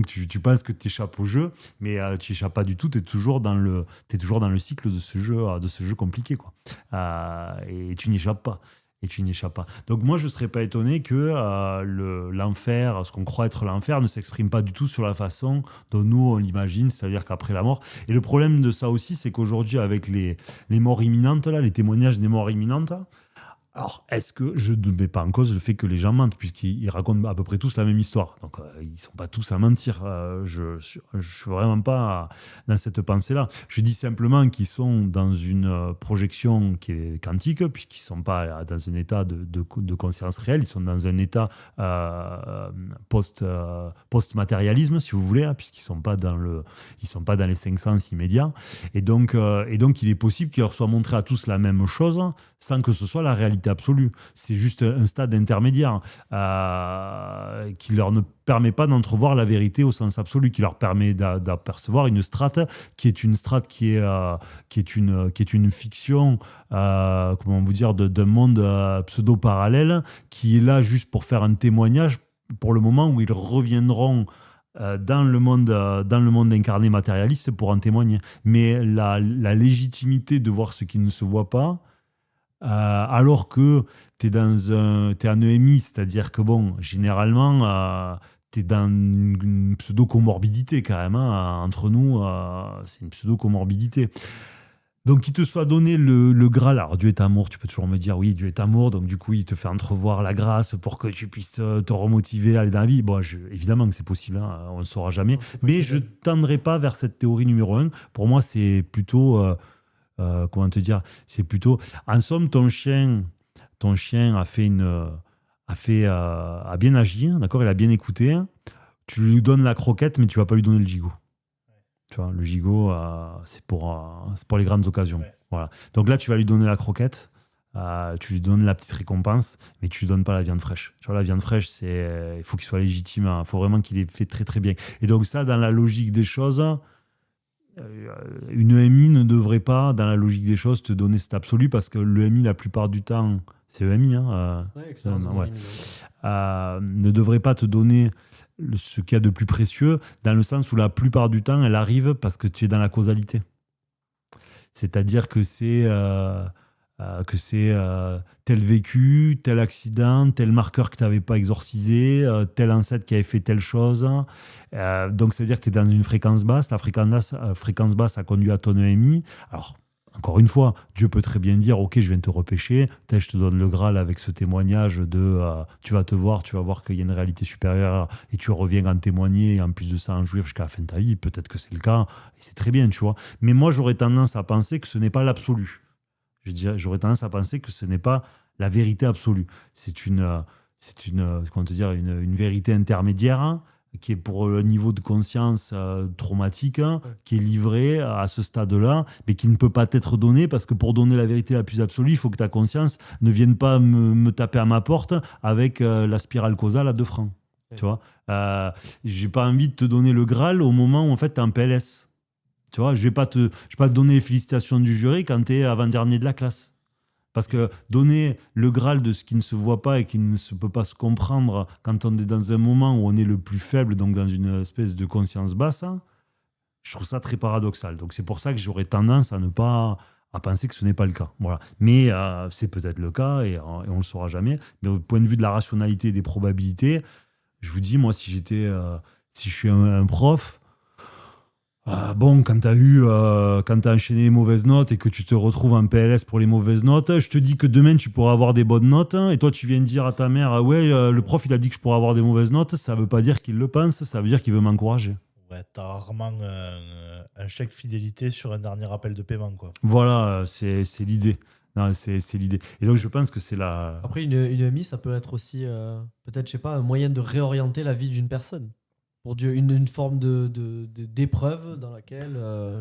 tu penses que tu échappes au jeu, mais tu échappes pas du tout, tu es toujours dans le cycle de ce jeu compliqué, quoi. Et tu n'y échappes pas. Donc moi, je ne serais pas étonné que l'enfer, ce qu'on croit être l'enfer, ne s'exprime pas du tout sur la façon dont nous, on l'imagine, c'est-à-dire qu'après la mort. Et le problème de ça aussi, c'est qu'aujourd'hui, avec les morts imminentes, là, les témoignages des morts imminentes, alors, est-ce que je ne mets pas en cause le fait que les gens mentent, puisqu'ils racontent à peu près tous la même histoire. Donc, ils ne sont pas tous à mentir. Je ne suis vraiment pas dans cette pensée-là. Je dis simplement qu'ils sont dans une projection qui est quantique, puisqu'ils ne sont pas dans un état de conscience réelle. Ils sont dans un état post-matérialisme, si vous voulez, hein, puisqu'ils ne sont pas dans les cinq sens immédiats. Et donc, il est possible qu'il leur soit montré à tous la même chose, sans que ce soit la réalité absolue. C'est juste un stade intermédiaire qui leur ne permet pas d'entrevoir la vérité au sens absolu, qui leur permet d'apercevoir une strate qui est une fiction, comment vous dire, d'un monde pseudo-parallèle, qui est là juste pour faire un témoignage pour le moment où ils reviendront dans le monde incarné matérialiste pour en témoigner. Mais la légitimité de voir ce qui ne se voit pas, alors que t'es en EMI, c'est-à-dire que généralement t'es dans une pseudo-comorbidité quand même, hein, entre nous, c'est une pseudo-comorbidité. Donc qu'il te soit donné le Graal, alors Dieu est amour, tu peux toujours me dire oui, Dieu est amour, donc du coup il te fait entrevoir la grâce pour que tu puisses te remotiver à aller dans la vie. Bon, évidemment que c'est possible, hein, on ne le saura jamais, mais je ne tendrai pas vers cette théorie numéro 1. Pour moi, c'est plutôt... comment te dire, c'est plutôt, en somme, ton chien a bien agi, d'accord, il a bien écouté, tu lui donnes la croquette, mais tu vas pas lui donner le gigot. Tu vois, le gigot, c'est pour les grandes occasions. Ouais. Voilà. Donc là, tu vas lui donner la croquette, tu lui donnes la petite récompense, mais tu lui donnes pas la viande fraîche. Tu vois, la viande fraîche, il faut qu'il soit légitime, il faut vraiment qu'il ait fait très très bien. Et donc ça, dans la logique des choses, une EMI ne devrait pas, dans la logique des choses, te donner cet absolu, parce que l'EMI, la plupart du temps, c'est EMI, hein, ne devrait pas te donner ce qu'il y a de plus précieux, dans le sens où la plupart du temps, elle arrive parce que tu es dans la causalité. C'est-à-dire que c'est tel vécu, tel accident, tel marqueur que tu n'avais pas exorcisé, tel ancêtre qui avait fait telle chose. Donc, ça veut dire que tu es dans une fréquence basse. La fréquence basse a conduit à ton EMI. Alors, encore une fois, Dieu peut très bien dire « Ok, je viens te repêcher, je te donne le Graal avec ce témoignage de tu vas voir qu'il y a une réalité supérieure et tu reviens en témoigner et en plus de ça en jouir jusqu'à la fin de ta vie. » Peut-être que c'est le cas et c'est très bien, tu vois. Mais moi, j'aurais tendance à penser que ce n'est pas l'absolu. J'aurais tendance à penser que ce n'est pas la vérité absolue. C'est une vérité intermédiaire qui est pour le niveau de conscience traumatique, qui est livrée à ce stade-là, mais qui ne peut pas t'être donnée, parce que pour donner la vérité la plus absolue, il faut que ta conscience ne vienne pas me taper à ma porte avec la spirale causale à 2 francs. Ouais. Tu vois, j'ai pas envie de te donner le Graal au moment où en fait tu es en PLS. Tu vois, je vais pas te donner les félicitations du jury quand tu es avant-dernier de la classe. Parce que donner le Graal de ce qui ne se voit pas et qui ne se peut pas se comprendre quand on est dans un moment où on est le plus faible, donc dans une espèce de conscience basse, je trouve ça très paradoxal. Donc c'est pour ça que j'aurais tendance à penser que ce n'est pas le cas. Voilà. Mais c'est peut-être le cas et on ne le saura jamais. Mais au point de vue de la rationalité et des probabilités, je vous dis, moi, si je suis un prof, quand t'as enchaîné les mauvaises notes et que tu te retrouves en PLS pour les mauvaises notes, je te dis que demain tu pourras avoir des bonnes notes, et toi tu viens de dire à ta mère le prof il a dit que je pourrais avoir des mauvaises notes, ça veut pas dire qu'il le pense, ça veut dire qu'il veut m'encourager. Ouais, t'as rarement un chèque fidélité sur un dernier appel de paiement, quoi. Voilà, c'est l'idée. Non, c'est l'idée. Et donc, je pense que c'est la... Après, une EMI, ça peut être aussi, peut-être, je sais pas, un moyen de réorienter la vie d'une personne. Pour Dieu, une forme d'épreuve dans laquelle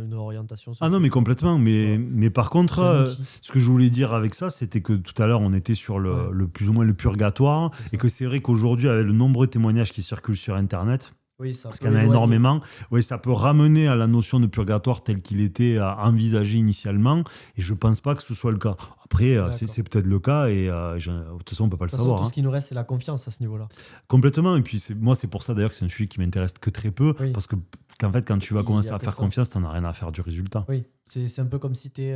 une orientation se Ah non, fait. mais complètement. Mais par C'est un contre, outil. ce que je voulais dire avec ça, c'était que tout à l'heure, on était sur le plus ou moins le purgatoire. C'est ça. Et que c'est vrai qu'aujourd'hui, avec le nombreux témoignages qui circulent sur Internet, Oui, ça parce peut qu'il y en a éloigner. énormément, ouais, ça peut ramener à la notion de purgatoire tel qu'il était envisagé initialement. Et je ne pense pas que ce soit le cas. Après, c'est D'accord. peut-être le cas. Et de toute façon, on ne peut pas le De toute façon, savoir. tout Hein. ce qui nous reste, c'est la confiance à ce niveau-là. Complètement. Et puis, moi, c'est pour ça d'ailleurs que c'est un sujet qui m'intéresse que très peu. Oui. Parce qu'en fait, quand tu vas Il y commencer a à que faire ça. confiance, tu n'en as rien à faire du résultat. Oui, c'est un peu comme si t'es,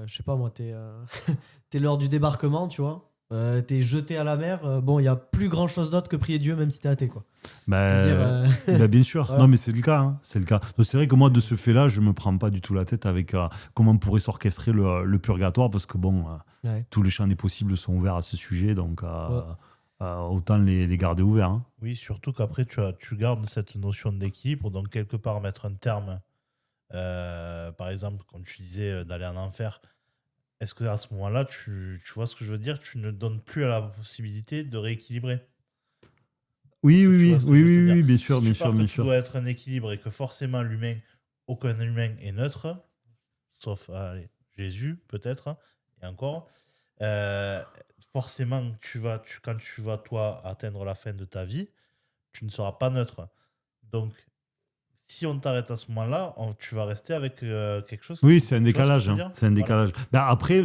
je sais pas moi, t'es l'heure du débarquement, tu vois. T'es jeté à la mer. Bon, il y a plus grand chose d'autre que prier Dieu, même si t'es athée, quoi. Bah, Je veux dire, bah, bien sûr. Voilà. Non, mais c'est le cas. Hein. C'est le cas. Donc, c'est vrai que moi, de ce fait-là, je me prends pas du tout la tête avec comment on pourrait s'orchestrer le purgatoire, parce que bon, ouais. tous les champs des possibles sont ouverts à ce sujet, donc Ouais. autant les garder ouverts. Hein. Oui, surtout qu'après, tu gardes cette notion d'équilibre, donc quelque part mettre un terme, par exemple, comme tu disais, d'aller en enfer. Est-ce qu'à ce moment-là, tu vois ce que je veux dire? Tu ne donnes plus à la possibilité de rééquilibrer. Oui, oui, Tu oui, vois ce que oui, je veux te oui, dire? oui, bien Si sûr, tu bien pars sûr, que bien tout sûr. doit être un équilibre et que forcément aucun humain est neutre, sauf allez, Jésus peut-être, et encore, euh, forcément quand tu vas toi atteindre la fin de ta vie, tu ne seras pas neutre. Donc si on t'arrête à ce moment-là, tu vas rester avec quelque chose Oui, qui... c'est un Tu vois ce que décalage. je veux Hein. dire? C'est un Voilà. décalage. Bah, après,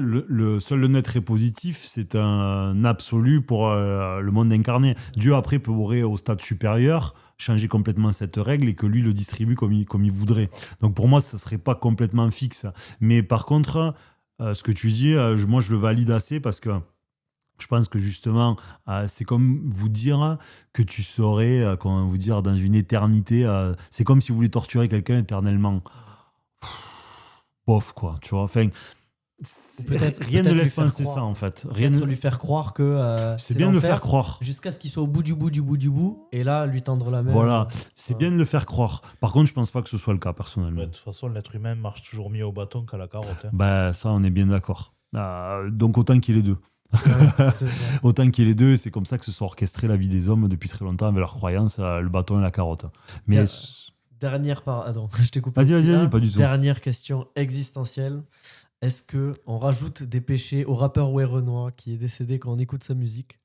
seul le net est positif, c'est un absolu pour le monde incarné. Dieu, après, pourrait, au stade supérieur, changer complètement cette règle et que lui le distribue comme il voudrait. Donc, pour moi, ça ne serait pas complètement fixe. Mais par contre, ce que tu dis, moi, je le valide assez parce que je pense que justement, c'est comme vous dire que tu serais, comment vous dire, dans une éternité. C'est comme si vous voulez torturer quelqu'un éternellement. Bof, quoi, tu vois. Enfin, rien ne peut-être lui laisse faire penser croire. ça, en fait. Rien Peut-être ne... lui faire croire que C'est bien de le l'enfer, faire croire. jusqu'à ce qu'il soit au bout du bout du bout du bout, et là, lui tendre la main. Voilà, c'est bien de le faire croire. Par contre, je pense pas que ce soit le cas, personnellement. De toute façon, l'être humain marche toujours mieux au bâton qu'à la carotte. Hein. Bah, ça, on est bien d'accord. Donc, autant qu'il y ait les deux. Ouais, c'est ça. Autant qu'il y ait les deux, c'est comme ça que se sont orchestrés la vie des hommes depuis très longtemps avec leurs croyances, le bâton et la carotte. Mais Dernière part. Attends, je t'ai coupé. Vas-y, pas du tout. Dernière question existentielle. Est-ce que on rajoute des péchés au rappeur Werenoi qui est décédé quand on écoute sa musique?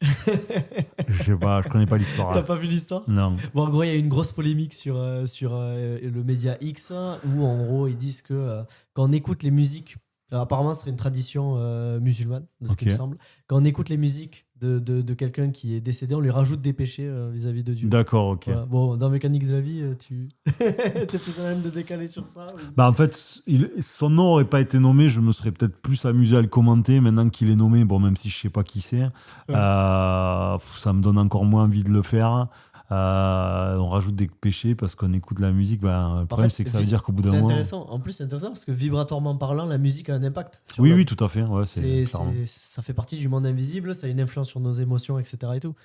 je sais pas, je connais pas l'histoire. T'as pas vu l'histoire? Non. Bon, en gros, il y a eu une grosse polémique sur le média X où, en gros, ils disent que quand on écoute les musiques, apparemment, ce serait une tradition musulmane, de ce qui me semble. Quand on écoute les musiques de quelqu'un qui est décédé, on lui rajoute des péchés vis-à-vis de Dieu. D'accord, ok. Voilà. Bon, dans Mécanique de la vie, tu es plus à même de décaler sur ça ou... Bah en fait, son nom aurait pas été nommé, je me serais peut-être plus amusé à le commenter. Maintenant qu'il est nommé, bon, même si je sais pas qui c'est, ça me donne encore moins envie de le faire. On rajoute des péchés parce qu'on écoute la musique. Le problème, c'est que ça veut dire qu'au bout d'un moment... C'est intéressant. En plus, c'est intéressant parce que vibratoirement parlant, la musique a un impact. Sur Oui, l'homme. oui, tout à fait. Ouais, clairement. Ça fait partie du monde invisible, ça a une influence sur nos émotions, etc. Et tout.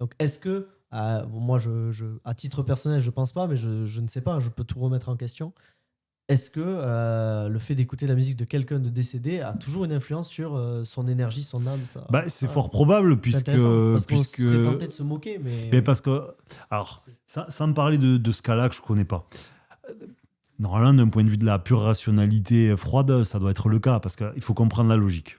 Donc, est-ce que, moi, à titre personnel, je pense pas, mais je ne sais pas, je peux tout remettre en question. Est-ce que le fait d'écouter la musique de quelqu'un de décédé a toujours une influence sur son énergie, son âme ça, c'est fort probable, puisque... Parce qu'on serait tenté de se moquer, mais parce que... Alors, sans me parler de ce cas-là que je connais pas, normalement, d'un point de vue de la pure rationalité froide, ça doit être le cas, parce qu'il faut comprendre la logique.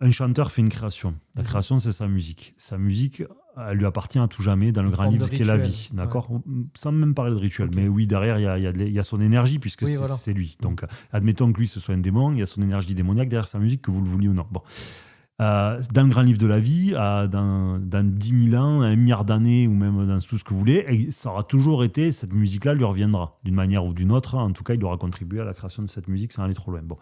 Un chanteur fait une création. La création, c'est sa musique. Sa musique, elle lui appartient à tout jamais dans le grand livre qu'est la vie. D'accord, sans même parler de rituel. Okay. Mais oui, derrière, il y a son énergie, puisque c'est lui. Donc, admettons que lui, ce soit un démon, il y a son énergie démoniaque derrière sa musique, que vous le vouliez ou non. Bon. Dans le grand livre de la vie, dans 10 000 ans, 1 milliard d'années, ou même dans tout ce que vous voulez, ça aura toujours été, cette musique-là lui reviendra, d'une manière ou d'une autre. En tout cas, il aura contribué à la création de cette musique sans aller trop loin. Bon.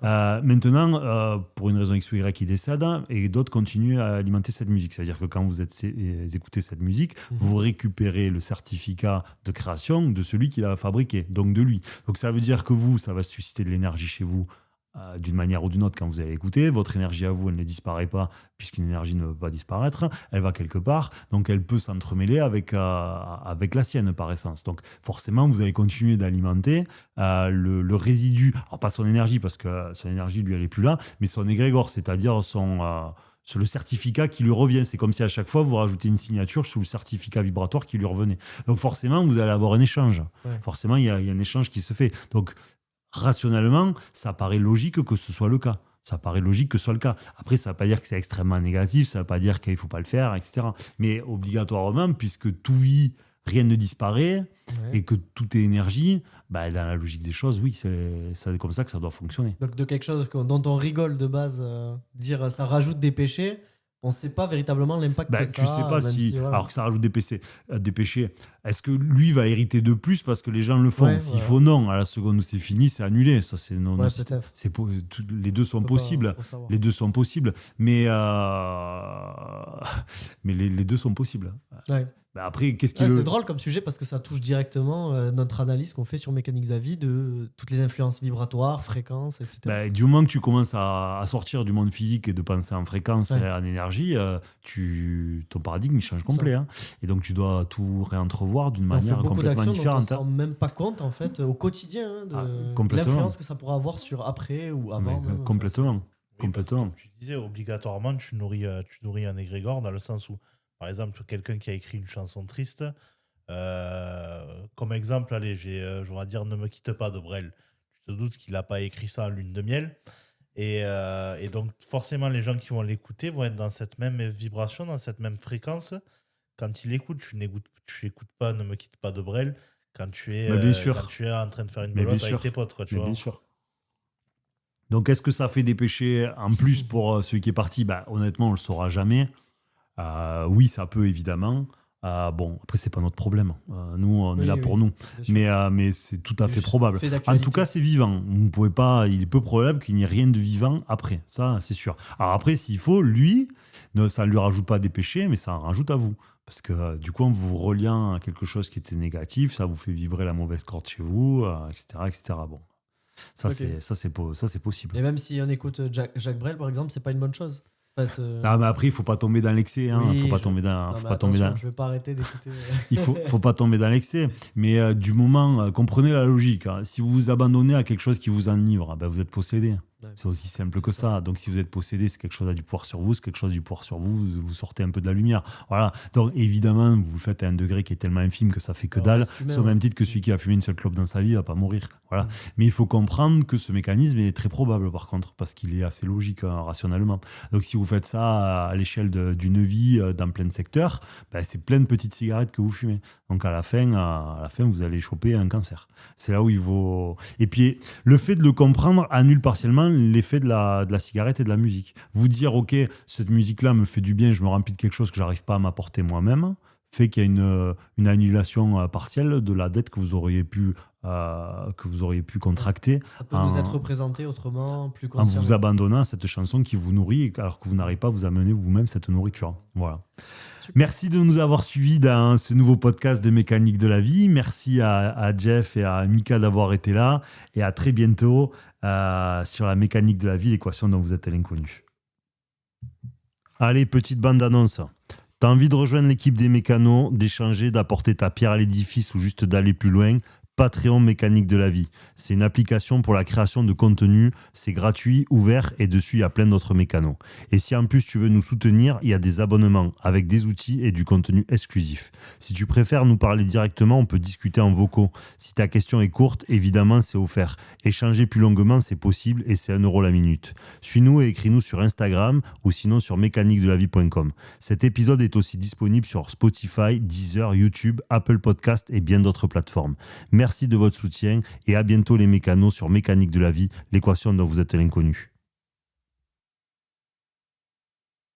Maintenant, pour une raison X ou Y, il décède, et d'autres continuent à alimenter cette musique. C'est-à-dire que quand vous écoutez cette musique, vous récupérez le certificat de création de celui qui l'a fabriqué, donc de lui. Donc ça veut dire que ça va susciter de l'énergie chez vous, d'une manière ou d'une autre quand vous allez l'écouter. Votre énergie à vous, elle ne disparaît pas, puisqu'une énergie ne peut pas disparaître. Elle va quelque part, donc elle peut s'entremêler avec la sienne, par essence. Donc forcément, vous allez continuer d'alimenter le résidu, alors pas son énergie, parce que son énergie, lui, elle n'est plus là, mais son égrégore, c'est-à-dire sur le certificat qui lui revient. C'est comme si à chaque fois, vous rajoutez une signature sous le certificat vibratoire qui lui revenait. Donc forcément, vous allez avoir un échange. Ouais. Forcément, il y a un échange qui se fait. Donc, rationnellement, ça paraît logique que ce soit le cas. Ça paraît logique que ce soit le cas. Après, ça ne veut pas dire que c'est extrêmement négatif, ça ne veut pas dire qu'il ne faut pas le faire, etc. Mais obligatoirement, puisque tout vit, rien ne disparaît, et que tout est énergie, dans la logique des choses, oui, c'est comme ça que ça doit fonctionner. Donc de quelque chose dont on rigole de base, dire ça rajoute des péchés, on ne sait pas véritablement l'impact que ça a. Tu ne sais pas si alors que ça rajoute des péchés, est-ce que lui va hériter de plus parce que les gens le font? S'il faut, non. À la seconde où c'est fini, c'est annulé. Ça, c'est non. Les deux sont possibles. Les deux sont possibles. Mais les deux sont possibles. Ouais. Après, c'est drôle comme sujet parce que ça touche directement notre analyse qu'on fait sur Mécanique de la vie de toutes les influences vibratoires, fréquences, etc. Du moment que tu commences à sortir du monde physique et de penser en fréquence et en énergie, ton paradigme il change complet. Hein. Et donc tu dois tout réentrevoir d'une manière complètement différente. On ne se rend même pas compte en fait, au quotidien de l'influence que ça pourra avoir sur après ou avant. Complètement. Complètement. Comme tu disais, obligatoirement, tu nourris un égrégore dans le sens où, par exemple, quelqu'un qui a écrit une chanson triste, comme exemple, allez, je vais dire Ne me quitte pas de Brel. Tu te doutes qu'il n'a pas écrit ça en lune de miel. Et donc, forcément, les gens qui vont l'écouter vont être dans cette même vibration, dans cette même fréquence. Quand ils l'écoutent, tu n'écoutes pas Ne me quitte pas de Brel quand tu es en train de faire une belote avec tes potes. Quoi, tu vois. Bien sûr. Donc, est-ce que ça fait des péchés en plus pour celui qui est parti? Honnêtement, on ne le saura jamais. Oui, ça peut évidemment. Après, c'est pas notre problème. Nous, on est là pour nous. Mais c'est tout à fait probable. En tout cas, c'est vivant. Vous pouvez pas. Il est peu probable qu'il n'y ait rien de vivant après. Ça, c'est sûr. Alors après, s'il faut, lui, ça ne lui rajoute pas des péchés, mais ça en rajoute à vous. Parce que du coup, en vous reliant à quelque chose qui était négatif, ça vous fait vibrer la mauvaise corde chez vous, etc., etc. Bon, ça, c'est possible. Et même si on écoute Jacques Brel, par exemple, c'est pas une bonne chose. Mais après, il ne faut pas tomber dans l'excès. Hein. Je ne vais pas arrêter d'écouter. Il faut pas tomber dans l'excès. Mais du moment, comprenez la logique. Hein. Si vous vous abandonnez à quelque chose qui vous enivre, vous êtes possédé. Ouais. C'est aussi simple que ça. Donc, si vous êtes possédé, c'est quelque chose a du pouvoir sur vous. C'est quelque chose a du pouvoir sur vous. Vous sortez un peu de la lumière. Voilà. Donc, évidemment, vous le faites à un degré qui est tellement infime que ça fait que dalle. C'est au même titre que celui qui a fumé une seule clope dans sa vie ne va pas mourir. Voilà. Mais il faut comprendre que ce mécanisme est très probable, par contre, parce qu'il est assez logique rationnellement. Donc, si vous faites ça à l'échelle d'une vie dans plein de secteurs, c'est plein de petites cigarettes que vous fumez. Donc, à la fin, vous allez choper un cancer. C'est là où il faut... Et puis, le fait de le comprendre annule partiellement l'effet de la cigarette et de la musique. Vous dire, OK, cette musique-là me fait du bien, je me remplis de quelque chose que je n'arrive pas à m'apporter moi-même, fait qu'il y a une annulation partielle de la dette que vous auriez pu contracter. Ça peut vous être représenté autrement, plus consciemment. En vous abandonnant à cette chanson qui vous nourrit, alors que vous n'arrivez pas à vous amener vous-même cette nourriture. Voilà. Super. Merci de nous avoir suivis dans ce nouveau podcast de Mécanique de la vie. Merci à Jeff et à Mika d'avoir été là. Et à très bientôt sur la Mécanique de la vie, l'équation dont vous êtes l'inconnu. Allez, petite bande-annonce. T'as envie de rejoindre l'équipe des mécanos, d'échanger, d'apporter ta pierre à l'édifice ou juste d'aller plus loin? Patreon Mécanique de la vie. C'est une application pour la création de contenu. C'est gratuit, ouvert et dessus, il y a plein d'autres mécanos. Et si en plus tu veux nous soutenir, il y a des abonnements avec des outils et du contenu exclusif. Si tu préfères nous parler directement, on peut discuter en vocaux. Si ta question est courte, évidemment, c'est offert. Échanger plus longuement, c'est possible et c'est 1 € la minute. Suis-nous et écris-nous sur Instagram ou sinon sur mécaniquedelavie.com. Cet épisode est aussi disponible sur Spotify, Deezer, YouTube, Apple Podcast et bien d'autres plateformes. Merci de votre soutien et à bientôt les mécanos sur Mécanique de la vie, l'équation dont vous êtes l'inconnu.